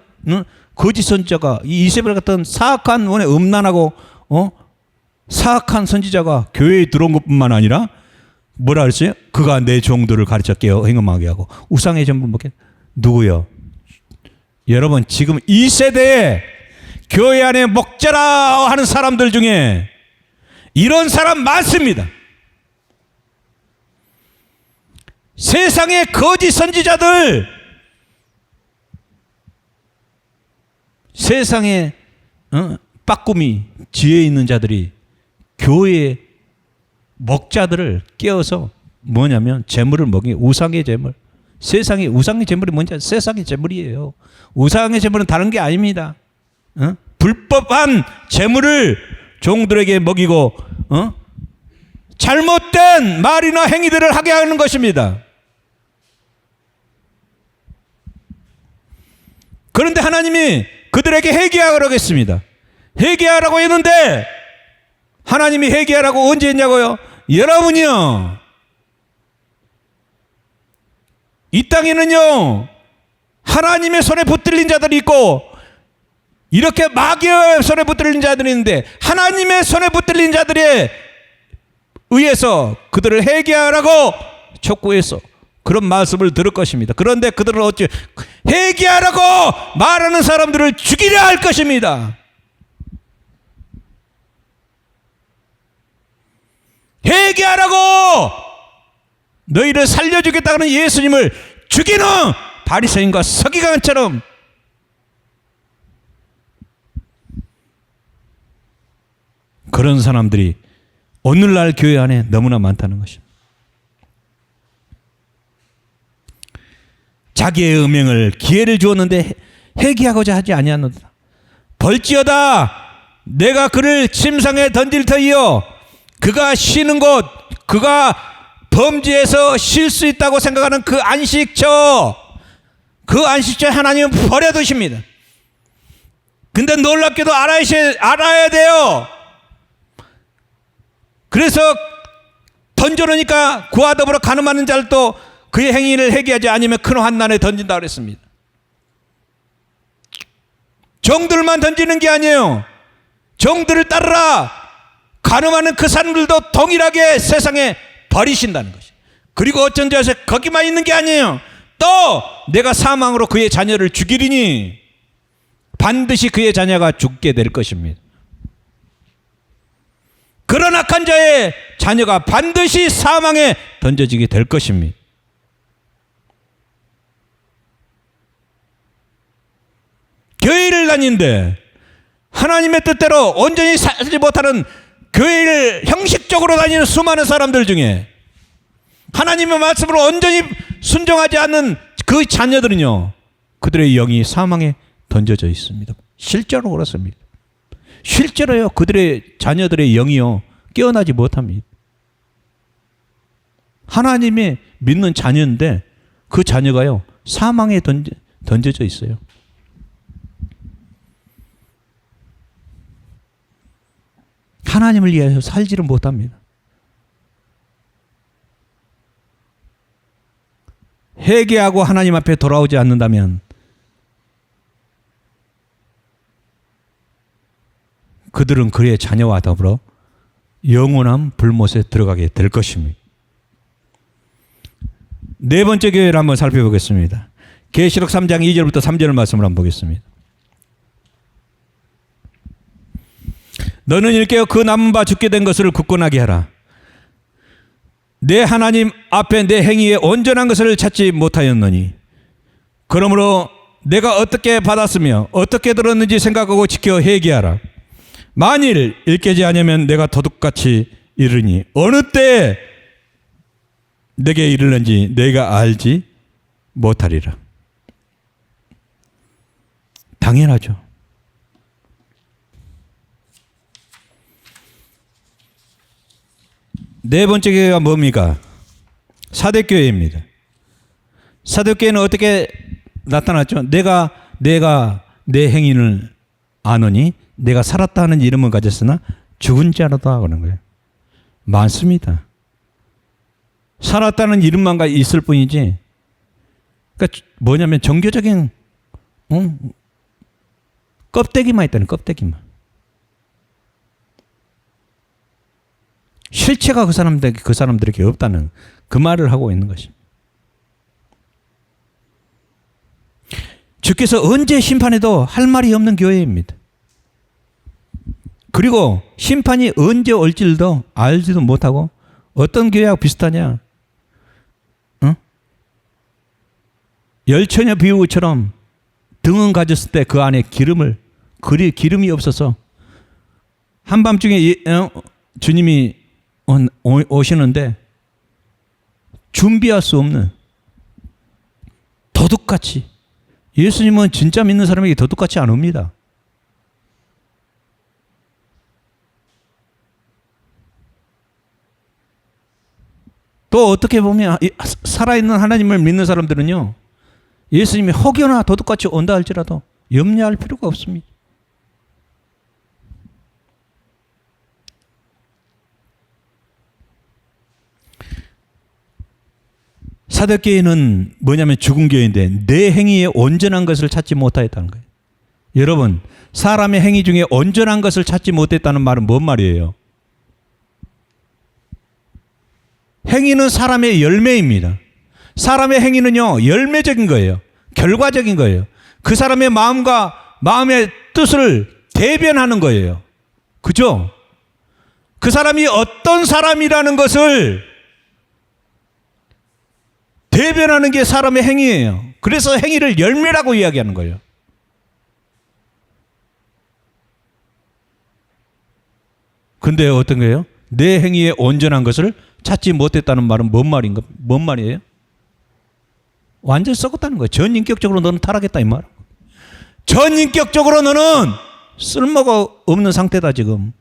거짓 선지자가, 이 이세벨 같은 사악한 원에 음란하고 사악한 선지자가 교회에 들어온 것뿐만 아니라 뭐라 그랬어요? 그가 내 종들을 가르쳐 깨어 행음하게 하고 우상의 전부 먹게. 누구요? 여러분, 지금 이 세대에 교회 안에 목자라 하는 사람들 중에 이런 사람 많습니다. 세상의 거짓 선지자들, 세상의 빠꾸미 지혜 있는 자들이 교회의 목자들을 깨워서 뭐냐면 재물을 먹이, 우상의 재물. 세상의 우상의 재물이 뭔지 세상의 재물이에요. 우상의 재물은 다른 게 아닙니다. 불법한 재물을 종들에게 먹이고 잘못된 말이나 행위들을 하게 하는 것입니다. 그런데 하나님이 그들에게 회개하라고 했습니다. 회개하라고 했는데 하나님이 회개하라고 언제 했냐고요? 여러분이요, 이 땅에는요 하나님의 손에 붙들린 자들이 있고 이렇게 마귀의 손에 붙들린 자들이 있는데 하나님의 손에 붙들린 자들에 의해서 그들을 회개하라고 촉구해서 그런 말씀을 들을 것입니다. 그런데 그들은 어찌 회개하라고 말하는 사람들을 죽이려 할 것입니다. 회개하라고 너희를 살려주겠다는 예수님을 죽이는 바리새인과 서기관처럼 그런 사람들이 오늘날 교회 안에 너무나 많다는 것입니다. 자기의 음행을 기회를 주었는데 회개하고자 하지 아니하노라. 벌지어다 내가 그를 침상에 던질 터이요 그가 쉬는 곳, 그가 범죄에서 쉴 수 있다고 생각하는 그 안식처, 그 안식처에 하나님은 버려두십니다. 근데 놀랍게도 알아야 돼요. 그래서 던져놓으니까 그와 더불어 간음하는 자들도 그의 행위를 회개하지 않으면 큰 환난에 던진다고 그랬습니다. 종들만 던지는 게 아니에요. 종들을 따르라 간음하는 그 사람들도 동일하게 세상에 버리신다는 것이에요. 그리고 어쩐 자세 거기만 있는 게 아니에요. 또 내가 사망으로 그의 자녀를 죽이리니 반드시 그의 자녀가 죽게 될 것입니다. 그런 악한 자의 자녀가 반드시 사망에 던져지게 될 것입니다. 교회를 다니는데 하나님의 뜻대로 온전히 살지 못하는 교회를 형식적으로 다니는 수많은 사람들 중에 하나님의 말씀으로 온전히 순종하지 않는 그 자녀들은요, 그들의 영이 사망에 던져져 있습니다. 실제로 그렇습니다. 실제로요, 그들의 자녀들의 영이요 깨어나지 못합니다. 하나님의 믿는 자녀인데 그 자녀가요 사망에 던져져 있어요. 하나님을 위해서 살지를 못합니다. 회개하고 하나님 앞에 돌아오지 않는다면 그들은 그의 자녀와 더불어 영원한 불못에 들어가게 될 것입니다. 네 번째 교회를 한번 살펴보겠습니다. 계시록 3장 2절부터 3절 말씀을 한번 보겠습니다. 너는 일깨어 그 남은 바 죽게 된 것을 굳건하게 하라. 내 하나님 앞에 내 행위에 온전한 것을 찾지 못하였느니 그러므로 내가 어떻게 받았으며 어떻게 들었는지 생각하고 지켜 회개하라. 만일 일깨지 않으면 내가 도둑같이 이르니 어느 때에 내게 이르는지 내가 알지 못하리라. 당연하죠. 네 번째 교회가 뭡니까? 사대교회입니다. 사대교회는 어떻게 나타났죠? 내가 내 행위를 아노니 내가 살았다 하는 이름은 가졌으나 죽은 자라다 그러는 거예요. 많습니다. 살았다는 이름만 있을 뿐이지. 그러니까 뭐냐면 종교적인 껍데기만 있다는 껍데기만. 실체가 그 사람들에게 없다는 그 말을 하고 있는 것입니다. 주께서 언제 심판해도 할 말이 없는 교회입니다. 그리고 심판이 언제 올지도 알지도 못하고 어떤 교회하고 비슷하냐? 열처녀 비유처럼 등은 가졌을 때 그 안에 기름이 없어서 한밤중에 주님이 오시는데 준비할 수 없는 도둑같이, 예수님은 진짜 믿는 사람에게 도둑같이 안 옵니다. 또 어떻게 보면 살아있는 하나님을 믿는 사람들은요, 예수님이 혹여나 도둑같이 온다 할지라도 염려할 필요가 없습니다. 사대교회는 뭐냐면 죽은 교회인데 내 행위에 온전한 것을 찾지 못하였다는 거예요. 여러분, 사람의 행위 중에 온전한 것을 찾지 못했다는 말은 뭔 말이에요? 행위는 사람의 열매입니다. 사람의 행위는요, 열매적인 거예요. 결과적인 거예요. 그 사람의 마음의 뜻을 대변하는 거예요. 그죠? 그 사람이 어떤 사람이라는 것을 대변하는 게 사람의 행위예요. 그래서 행위를 열매라고 이야기하는 거예요. 근데 어떤 거예요? 내 행위에 온전한 것을 찾지 못했다는 말은 뭔 말이에요? 완전히 썩었다는 거예요. 전인격적으로 너는 타락했다 이 말. 전인격적으로 너는 쓸모가 없는 상태다 지금.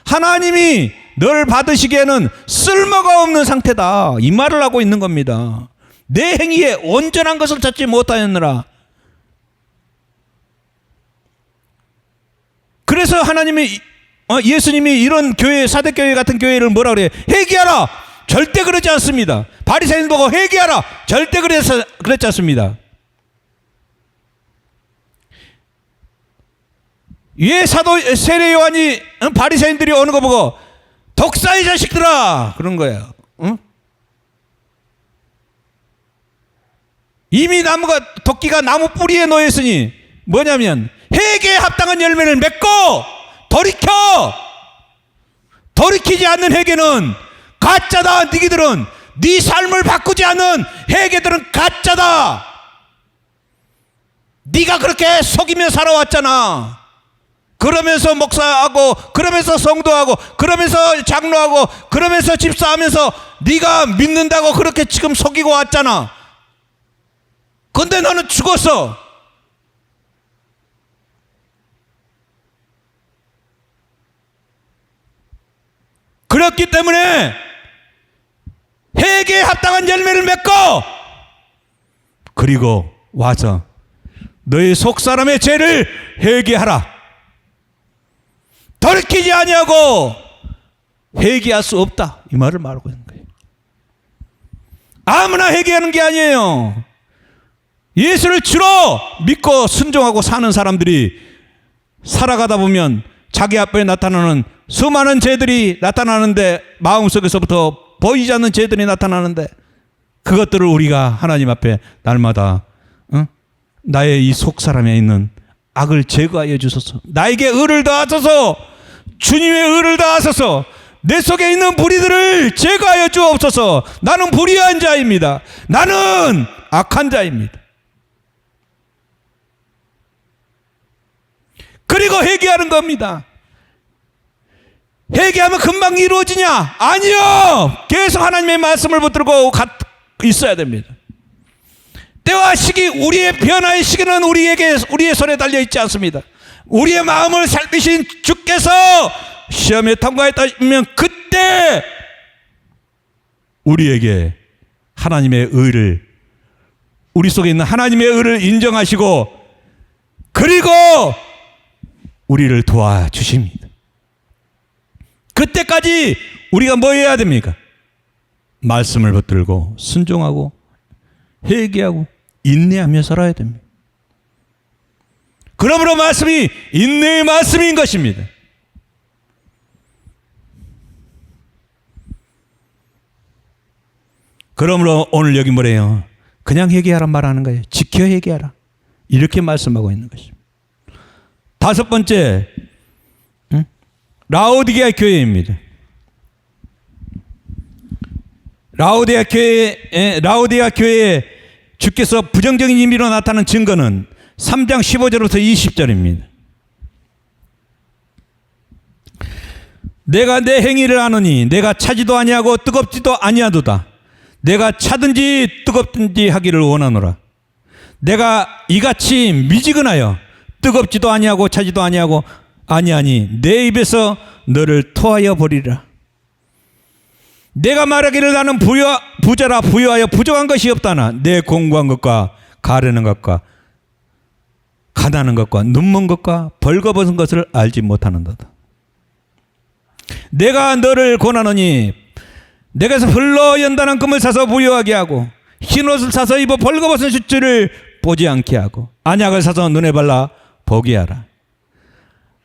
하나님이 너를 받으시기에는 쓸모가 없는 상태다 이 말을 하고 있는 겁니다. 내 행위에 온전한 것을 찾지 못하였느라. 그래서 예수님이 이런 교회, 사대교회 같은 교회를 뭐라 그래요? 회개하라! 절대 그러지 않습니다. 바리새인 보고 회개하라! 절대 그랬지 않습니다. 왜 사도 세례 요한이 바리새인들이 오는 거 보고 독사의 자식들아! 그런 거예요. 응? 이미 도끼가 나무 뿌리에 놓였으니 뭐냐면 회개에 합당한 열매를 맺고 돌이키지 않는 회개는 가짜다. 너희들은 네 삶을 바꾸지 않는 회개들은 가짜다. 네가 그렇게 속이며 살아왔잖아. 그러면서 목사하고 그러면서 성도하고 그러면서 장로하고 그러면서 집사하면서 네가 믿는다고 그렇게 지금 속이고 왔잖아. 근데 너는 죽었어. 그렇기 때문에 회개에 합당한 열매를 맺고 그리고 와서 너희 속사람의 죄를 회개하라. 돌이키지 아니하고 회개할 수 없다 이 말을 말하고 있는 거예요. 아무나 회개하는 게 아니에요. 예수를 주로 믿고 순종하고 사는 사람들이 살아가다 보면 자기 앞에 나타나는 수많은 죄들이 나타나는데, 마음속에서부터 보이지 않는 죄들이 나타나는데, 그것들을 우리가 하나님 앞에 날마다 나의 이 속사람에 있는 악을 제거하여 주소서, 나에게 의를 더하소서, 주님의 의를 더하소서, 내 속에 있는 불의들을 제거하여 주옵소서. 나는 불의한 자입니다. 나는 악한 자입니다. 그리고 회개하는 겁니다. 회개하면 금방 이루어지냐? 아니요. 계속 하나님의 말씀을 붙들고 있어야 됩니다. 때와 시기, 우리의 변화의 시기는 우리의 손에 달려 있지 않습니다. 우리의 마음을 살피신 주께서 시험에 통과했다면 그때 우리에게 하나님의 의를, 우리 속에 있는 하나님의 의를 인정하시고, 그리고 우리를 도와주십니다. 그때까지 우리가 뭐 해야 됩니까? 말씀을 붙들고 순종하고 회개하고 인내하며 살아야 됩니다. 그러므로 말씀이 인내의 말씀인 것입니다. 그러므로 오늘 여기 뭐래요? 그냥 회개하란 말하는 거예요. 지켜 회개하라. 이렇게 말씀하고 있는 것입니다. 다섯 번째, 라오디게아 교회입니다. 라오디게아 교회에 주께서 부정적인 의미로 나타나는 증거는 3장 15절부터 20절입니다. 내가 내 행위를 아노니 내가 차지도 아니하고 뜨겁지도 아니하도다. 내가 차든지 뜨겁든지 하기를 원하노라. 내가 이같이 미지근하여 뜨겁지도 아니하고 차지도 아니하고 아니하니 내 입에서 너를 토하여 버리라. 내가 말하기를 나는 부자라 부유하여 부족한 것이 없다나 내 공부한 것과 가르는 것과 가난한 것과 눈먼 것과 벌거벗은 것을 알지 못하는도다. 내가 너를 권하노니 내게서 흘러 연단한 금을 사서 부유하게 하고 흰옷을 사서 입어 벌거벗은 숫줄을 보지 않게 하고 안약을 사서 눈에 발라 보게 하라.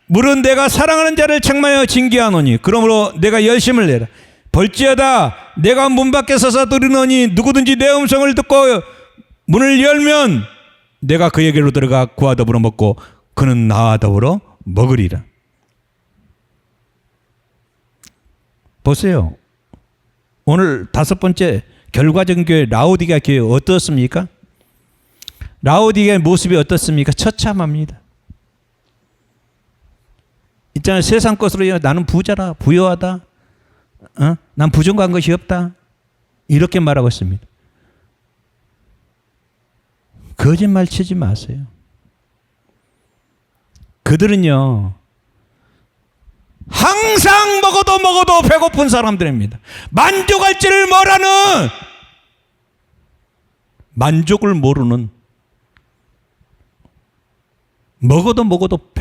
물은 내가 사랑하는 자를 책망하여 징계하노니 그러므로 내가 열심을 내라. 볼지어다 내가 문 밖에 서서 들으노니 누구든지 내 음성을 듣고 문을 열면 내가 그에게로 들어가 그와 더불어 먹고 그는 나와 더불어 먹으리라. 보세요. 오늘 다섯 번째 결과적인 교회 라오디게아 교회 어떻습니까? 라오디게아의 모습이 어떻습니까? 처참합니다. 있잖아요. 세상 것으로 나는 부자라 부유하다. 난 부정한 것이 없다. 이렇게 말하고 있습니다. 거짓말 치지 마세요. 그들은요 항상 먹어도 배고픈 사람들입니다. 만족할 줄을 모르는, 만족을 모르는, 먹어도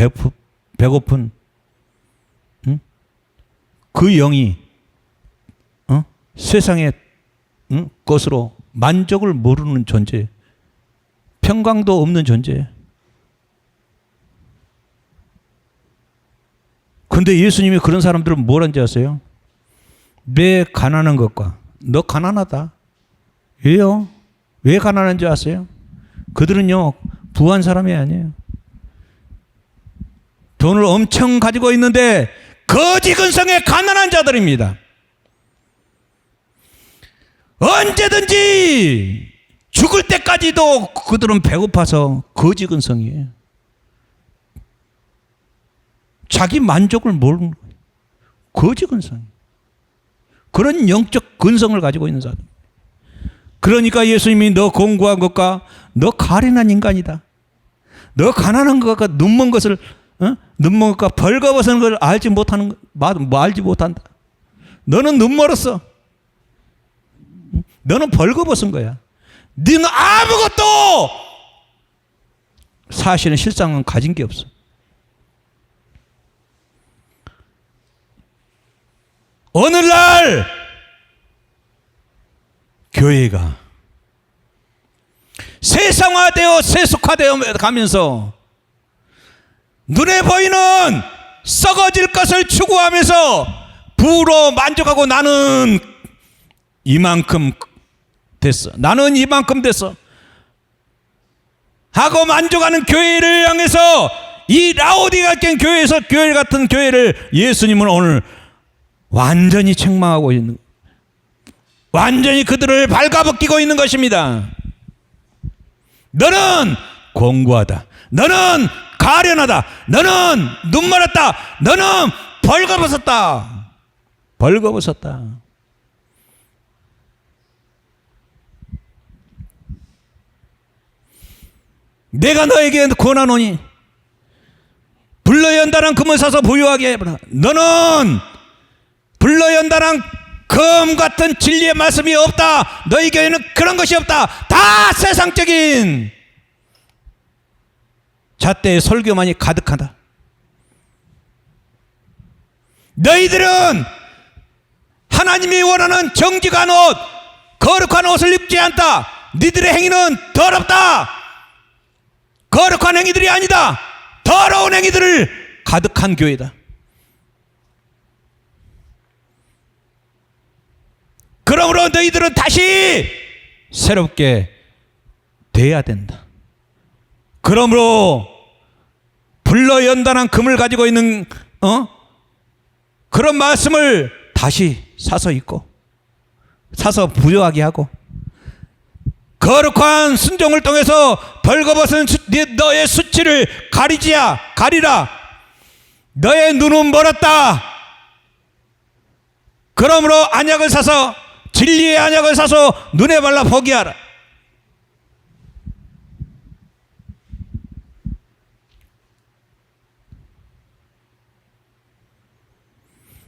배고픈 그 영이 세상의 것으로 만족을 모르는 존재, 평강도 없는 존재. 근데 예수님이 그런 사람들은 뭐라는지 아세요? 내 가난한 것과 너 가난하다. 왜요? 왜 가난한지 아세요? 그들은요 부한 사람이 아니에요. 돈을 엄청 가지고 있는데 거지근성의 가난한 자들입니다. 언제든지 죽을 때까지도 그들은 배고파서 거지근성이에요. 자기 만족을 모르는 거예요. 거지근성. 그런 영적 근성을 가지고 있는 사람. 그러니까 예수님이 너 공고한 것과 너 가련한 인간이다. 너 가난한 것과 눈먼 것을 눈먼 것과 벌거벗은 걸 알지 못하는 알지 못한다. 너는 눈멀었어. 너는 벌거벗은 거야. 너는 아무것도 사실은 실상은 가진 게 없어. 오늘날 교회가 세상화되어 세속화되어 가면서 눈에 보이는 썩어질 것을 추구하면서 부로 만족하고 나는 이만큼 됐어, 나는 이만큼 됐어 하고 만족하는 교회를 향해서, 이 라오디게아 교회에서 교회 같은 교회를 예수님은 오늘 완전히 책망하고 있는, 완전히 그들을 발가벗기고 있는 것입니다. 너는 공고하다, 너는 가련하다, 너는 눈멀었다, 너는 벌거벗었다, 벌거벗었다. 내가 너에게 권하노니 불러 연단한 금을 사서 부유하게 해보라. 너는 불러 연단한 금 같은 진리의 말씀이 없다. 너희 교회는 그런 것이 없다. 다 세상적인 잣대의 설교만이 가득하다. 너희들은 하나님이 원하는 정직한 옷, 거룩한 옷을 입지 않다. 너희들의 행위는 더럽다. 거룩한 행위들이 아니다. 더러운 행위들을 가득한 교회다. 그러므로 너희들은 다시 새롭게 돼야 된다. 그러므로 불러 연단한 금을 가지고 있는 그런 말씀을 다시 사서 입고, 사서 부유하게 하고, 거룩한 순종을 통해서 벌거벗은 너의 수치를 가리라. 너의 눈은 멀었다. 그러므로 안약을 사서, 진리의 안약을 사서 눈에 발라 보게 하라.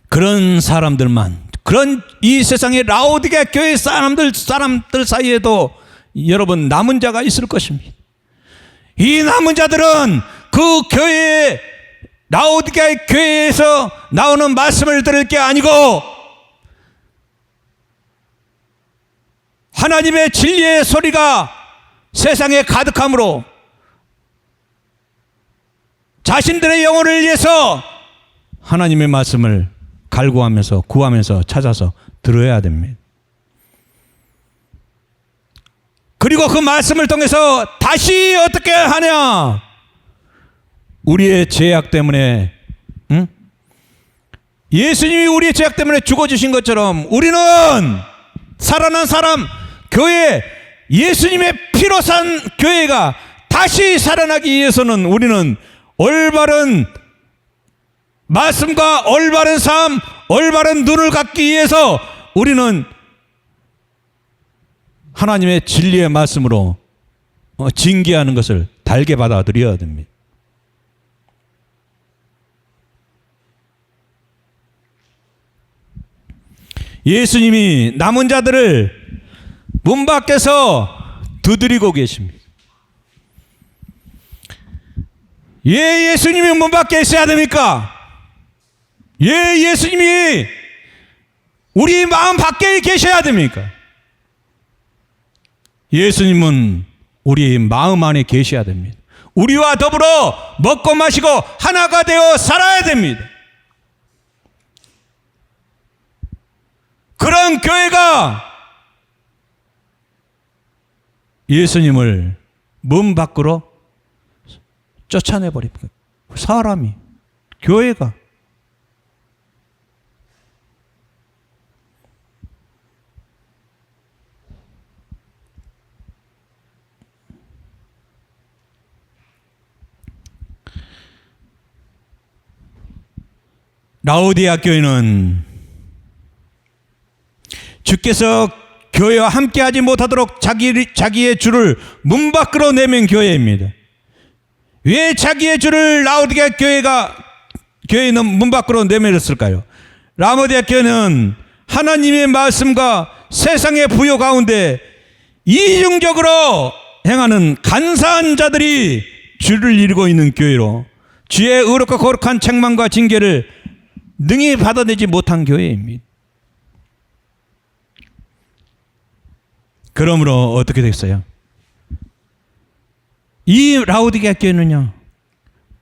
그런 사람들만, 그런 이 세상의 라오디게아 교회 사람들 사이에도 여러분 남은 자가 있을 것입니다. 이 남은 자들은 그 교회, 라오디게아 교회에서 나오는 말씀을 들을 게 아니고 하나님의 진리의 소리가 세상에 가득함으로 자신들의 영혼을 위해서 하나님의 말씀을 갈구하면서 구하면서 찾아서 들어야 됩니다. 그리고 그 말씀을 통해서 다시 어떻게 하냐? 우리의 죄악 때문에, 예수님이 우리의 죄악 때문에 죽어주신 것처럼 우리는 살아난 사람, 교회, 예수님의 피로 산 교회가 다시 살아나기 위해서는 우리는 올바른 말씀과 올바른 삶, 올바른 눈을 갖기 위해서 우리는 하나님의 진리의 말씀으로 징계하는 것을 달게 받아들여야 됩니다. 예수님이 남은 자들을 문 밖에서 두드리고 계십니다. 왜 예수님이 문 밖에 있어야 됩니까? 왜 예수님이 우리 마음 밖에 계셔야 됩니까? 예수님은 우리 마음 안에 계셔야 됩니다. 우리와 더불어 먹고 마시고 하나가 되어 살아야 됩니다. 그런 교회가 예수님을 문 밖으로 쫓아내버립니다. 사람이, 교회가. 라오디게아 교회는 주께서 교회와 함께하지 못하도록 자기의 주를 문 밖으로 내민 교회입니다. 왜 자기의 주를 라오디게아 교회는 문 밖으로 내밀었을까요? 라오디게아 교회는 하나님의 말씀과 세상의 부요 가운데 이중적으로 행하는 간사한 자들이 주를 이루고 있는 교회로, 주의 의롭고 거룩한 책망과 징계를 능히 받아내지 못한 교회입니다. 그러므로 어떻게 됐어요? 이 라오디게아 교회는요,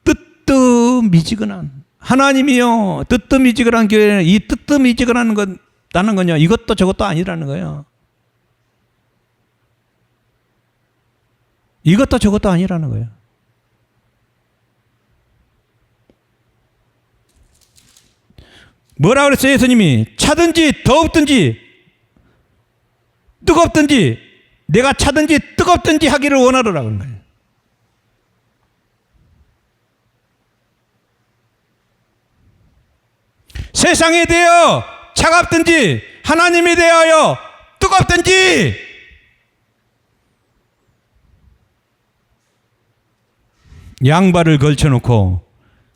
뜨뜻미지근한 하나님이요 뜨뜻미지근한 교회는 이 뜨뜻미지근한 다는 건요 이것도 저것도 아니라는 거예요. 이것도 저것도 아니라는 거예요. 뭐라 그랬어요? 예수님이 차든지 더웁든지 뜨겁든지 내가 차든지 뜨겁든지 하기를 원하더라 그런 거예요. 세상에 대하여 차갑든지 하나님에 대하여 뜨겁든지 양발을 걸쳐놓고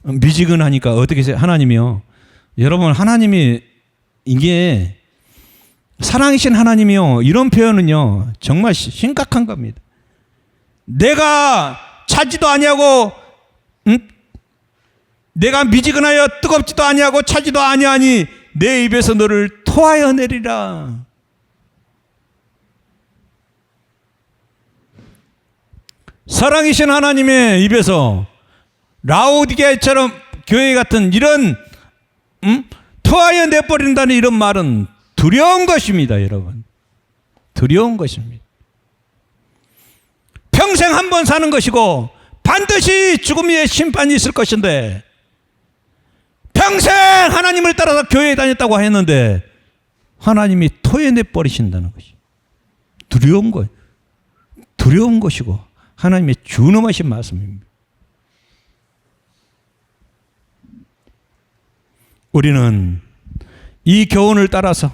미지근하니까 어떻게 해요? 하나님이요. 여러분 하나님이 이게 사랑이신 하나님이요. 이런 표현은요 정말 심각한 겁니다. 내가 차지도 아니하고 내가 미지근하여 뜨겁지도 아니하고 차지도 아니하니 내 입에서 너를 토하여 내리라. 사랑이신 하나님의 입에서 라오디게처럼 교회 같은 이런 토하여 내버린다는 이런 말은 두려운 것입니다. 여러분 두려운 것입니다. 평생 한 번 사는 것이고 반드시 죽음의 심판이 있을 것인데 평생 하나님을 따라서 교회에 다녔다고 했는데 하나님이 토해내 버리신다는 것이 두려운 거예요. 두려운 것이고 하나님의 준엄하신 말씀입니다. 우리는 이 교훈을 따라서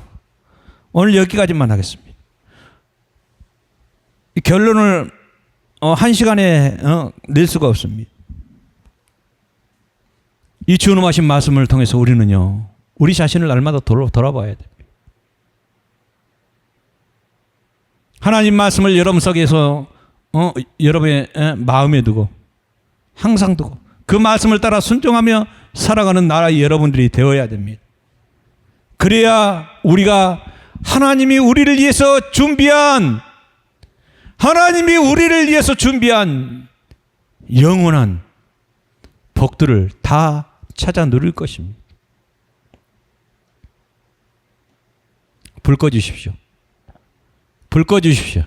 오늘 여기까지만 하겠습니다. 이 결론을 한 시간에 낼 수가 없습니다. 이 준엄하신 말씀을 통해서 우리는요 우리 자신을 날마다 돌아봐야 됩니다. 하나님 말씀을 여러분 속에서 여러분의 마음에 두고 항상 두고 그 말씀을 따라 순종하며 살아가는 나라의 여러분들이 되어야 됩니다. 그래야 우리가 하나님이 우리를 위해서 준비한 영원한 복들을 다 찾아 누릴 것입니다. 불 꺼주십시오. 불 꺼주십시오.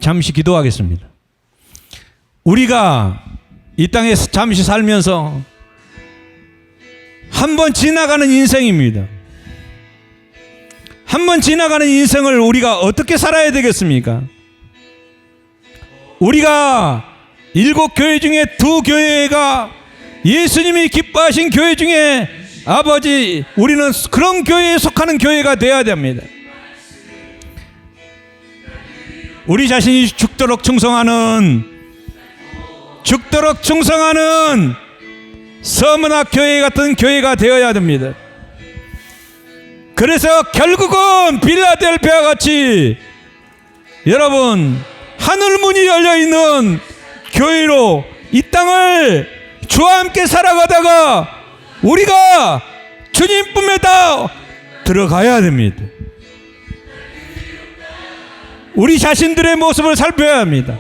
잠시 기도하겠습니다. 우리가 이 땅에서 잠시 살면서 한 번 지나가는 인생입니다. 한 번 지나가는 인생을 우리가 어떻게 살아야 되겠습니까? 우리가 7교회 중에 2교회가 예수님이 기뻐하신 교회 중에 아버지 우리는 그런 교회에 속하는 교회가 되어야 됩니다. 우리 자신이 죽도록 충성하는 서문학 교회 같은 교회가 되어야 됩니다. 그래서 결국은 빌라델피아 같이 여러분 하늘문이 열려있는 교회로 이 땅을 주와 함께 살아가다가 우리가 주님 품에 다 들어가야 됩니다. 우리 자신들의 모습을 살펴야 합니다.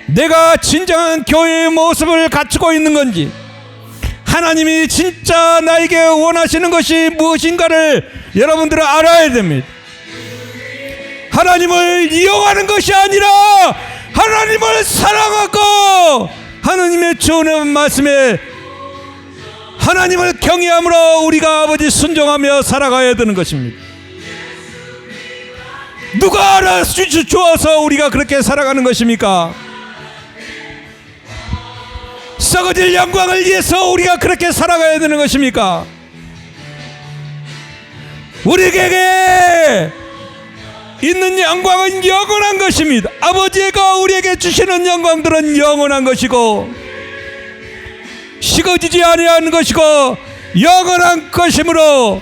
내가 진정한 교회의 모습을 갖추고 있는 건지 하나님이 진짜 나에게 원하시는 것이 무엇인가를 여러분들은 알아야 됩니다. 하나님을 이용하는 것이 아니라 하나님을 사랑하고 하나님의 주는 말씀에 하나님을 경외함으로 우리가 아버지 순종하며 살아가야 되는 것입니다. 누가 알아주어서 우리가 그렇게 살아가는 것입니까? 썩어질 영광을 위해서 우리가 그렇게 살아가야 되는 것입니까? 우리에게 있는 영광은 영원한 것입니다. 아버지가 우리에게 주시는 영광들은 영원한 것이고 식어지지 아니하는 것이고 영원한 것이므로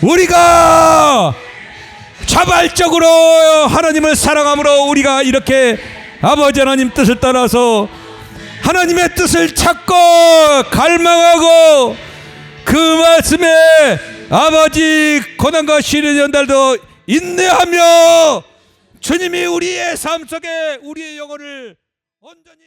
우리가 자발적으로 하나님을 사랑함으로 우리가 이렇게 아버지 하나님 뜻을 따라서 하나님의 뜻을 찾고 갈망하고 그 말씀에 아버지 고난과 시련의 연달도 인내하며 주님이 우리의 삶 속에 우리의 영혼을 온전히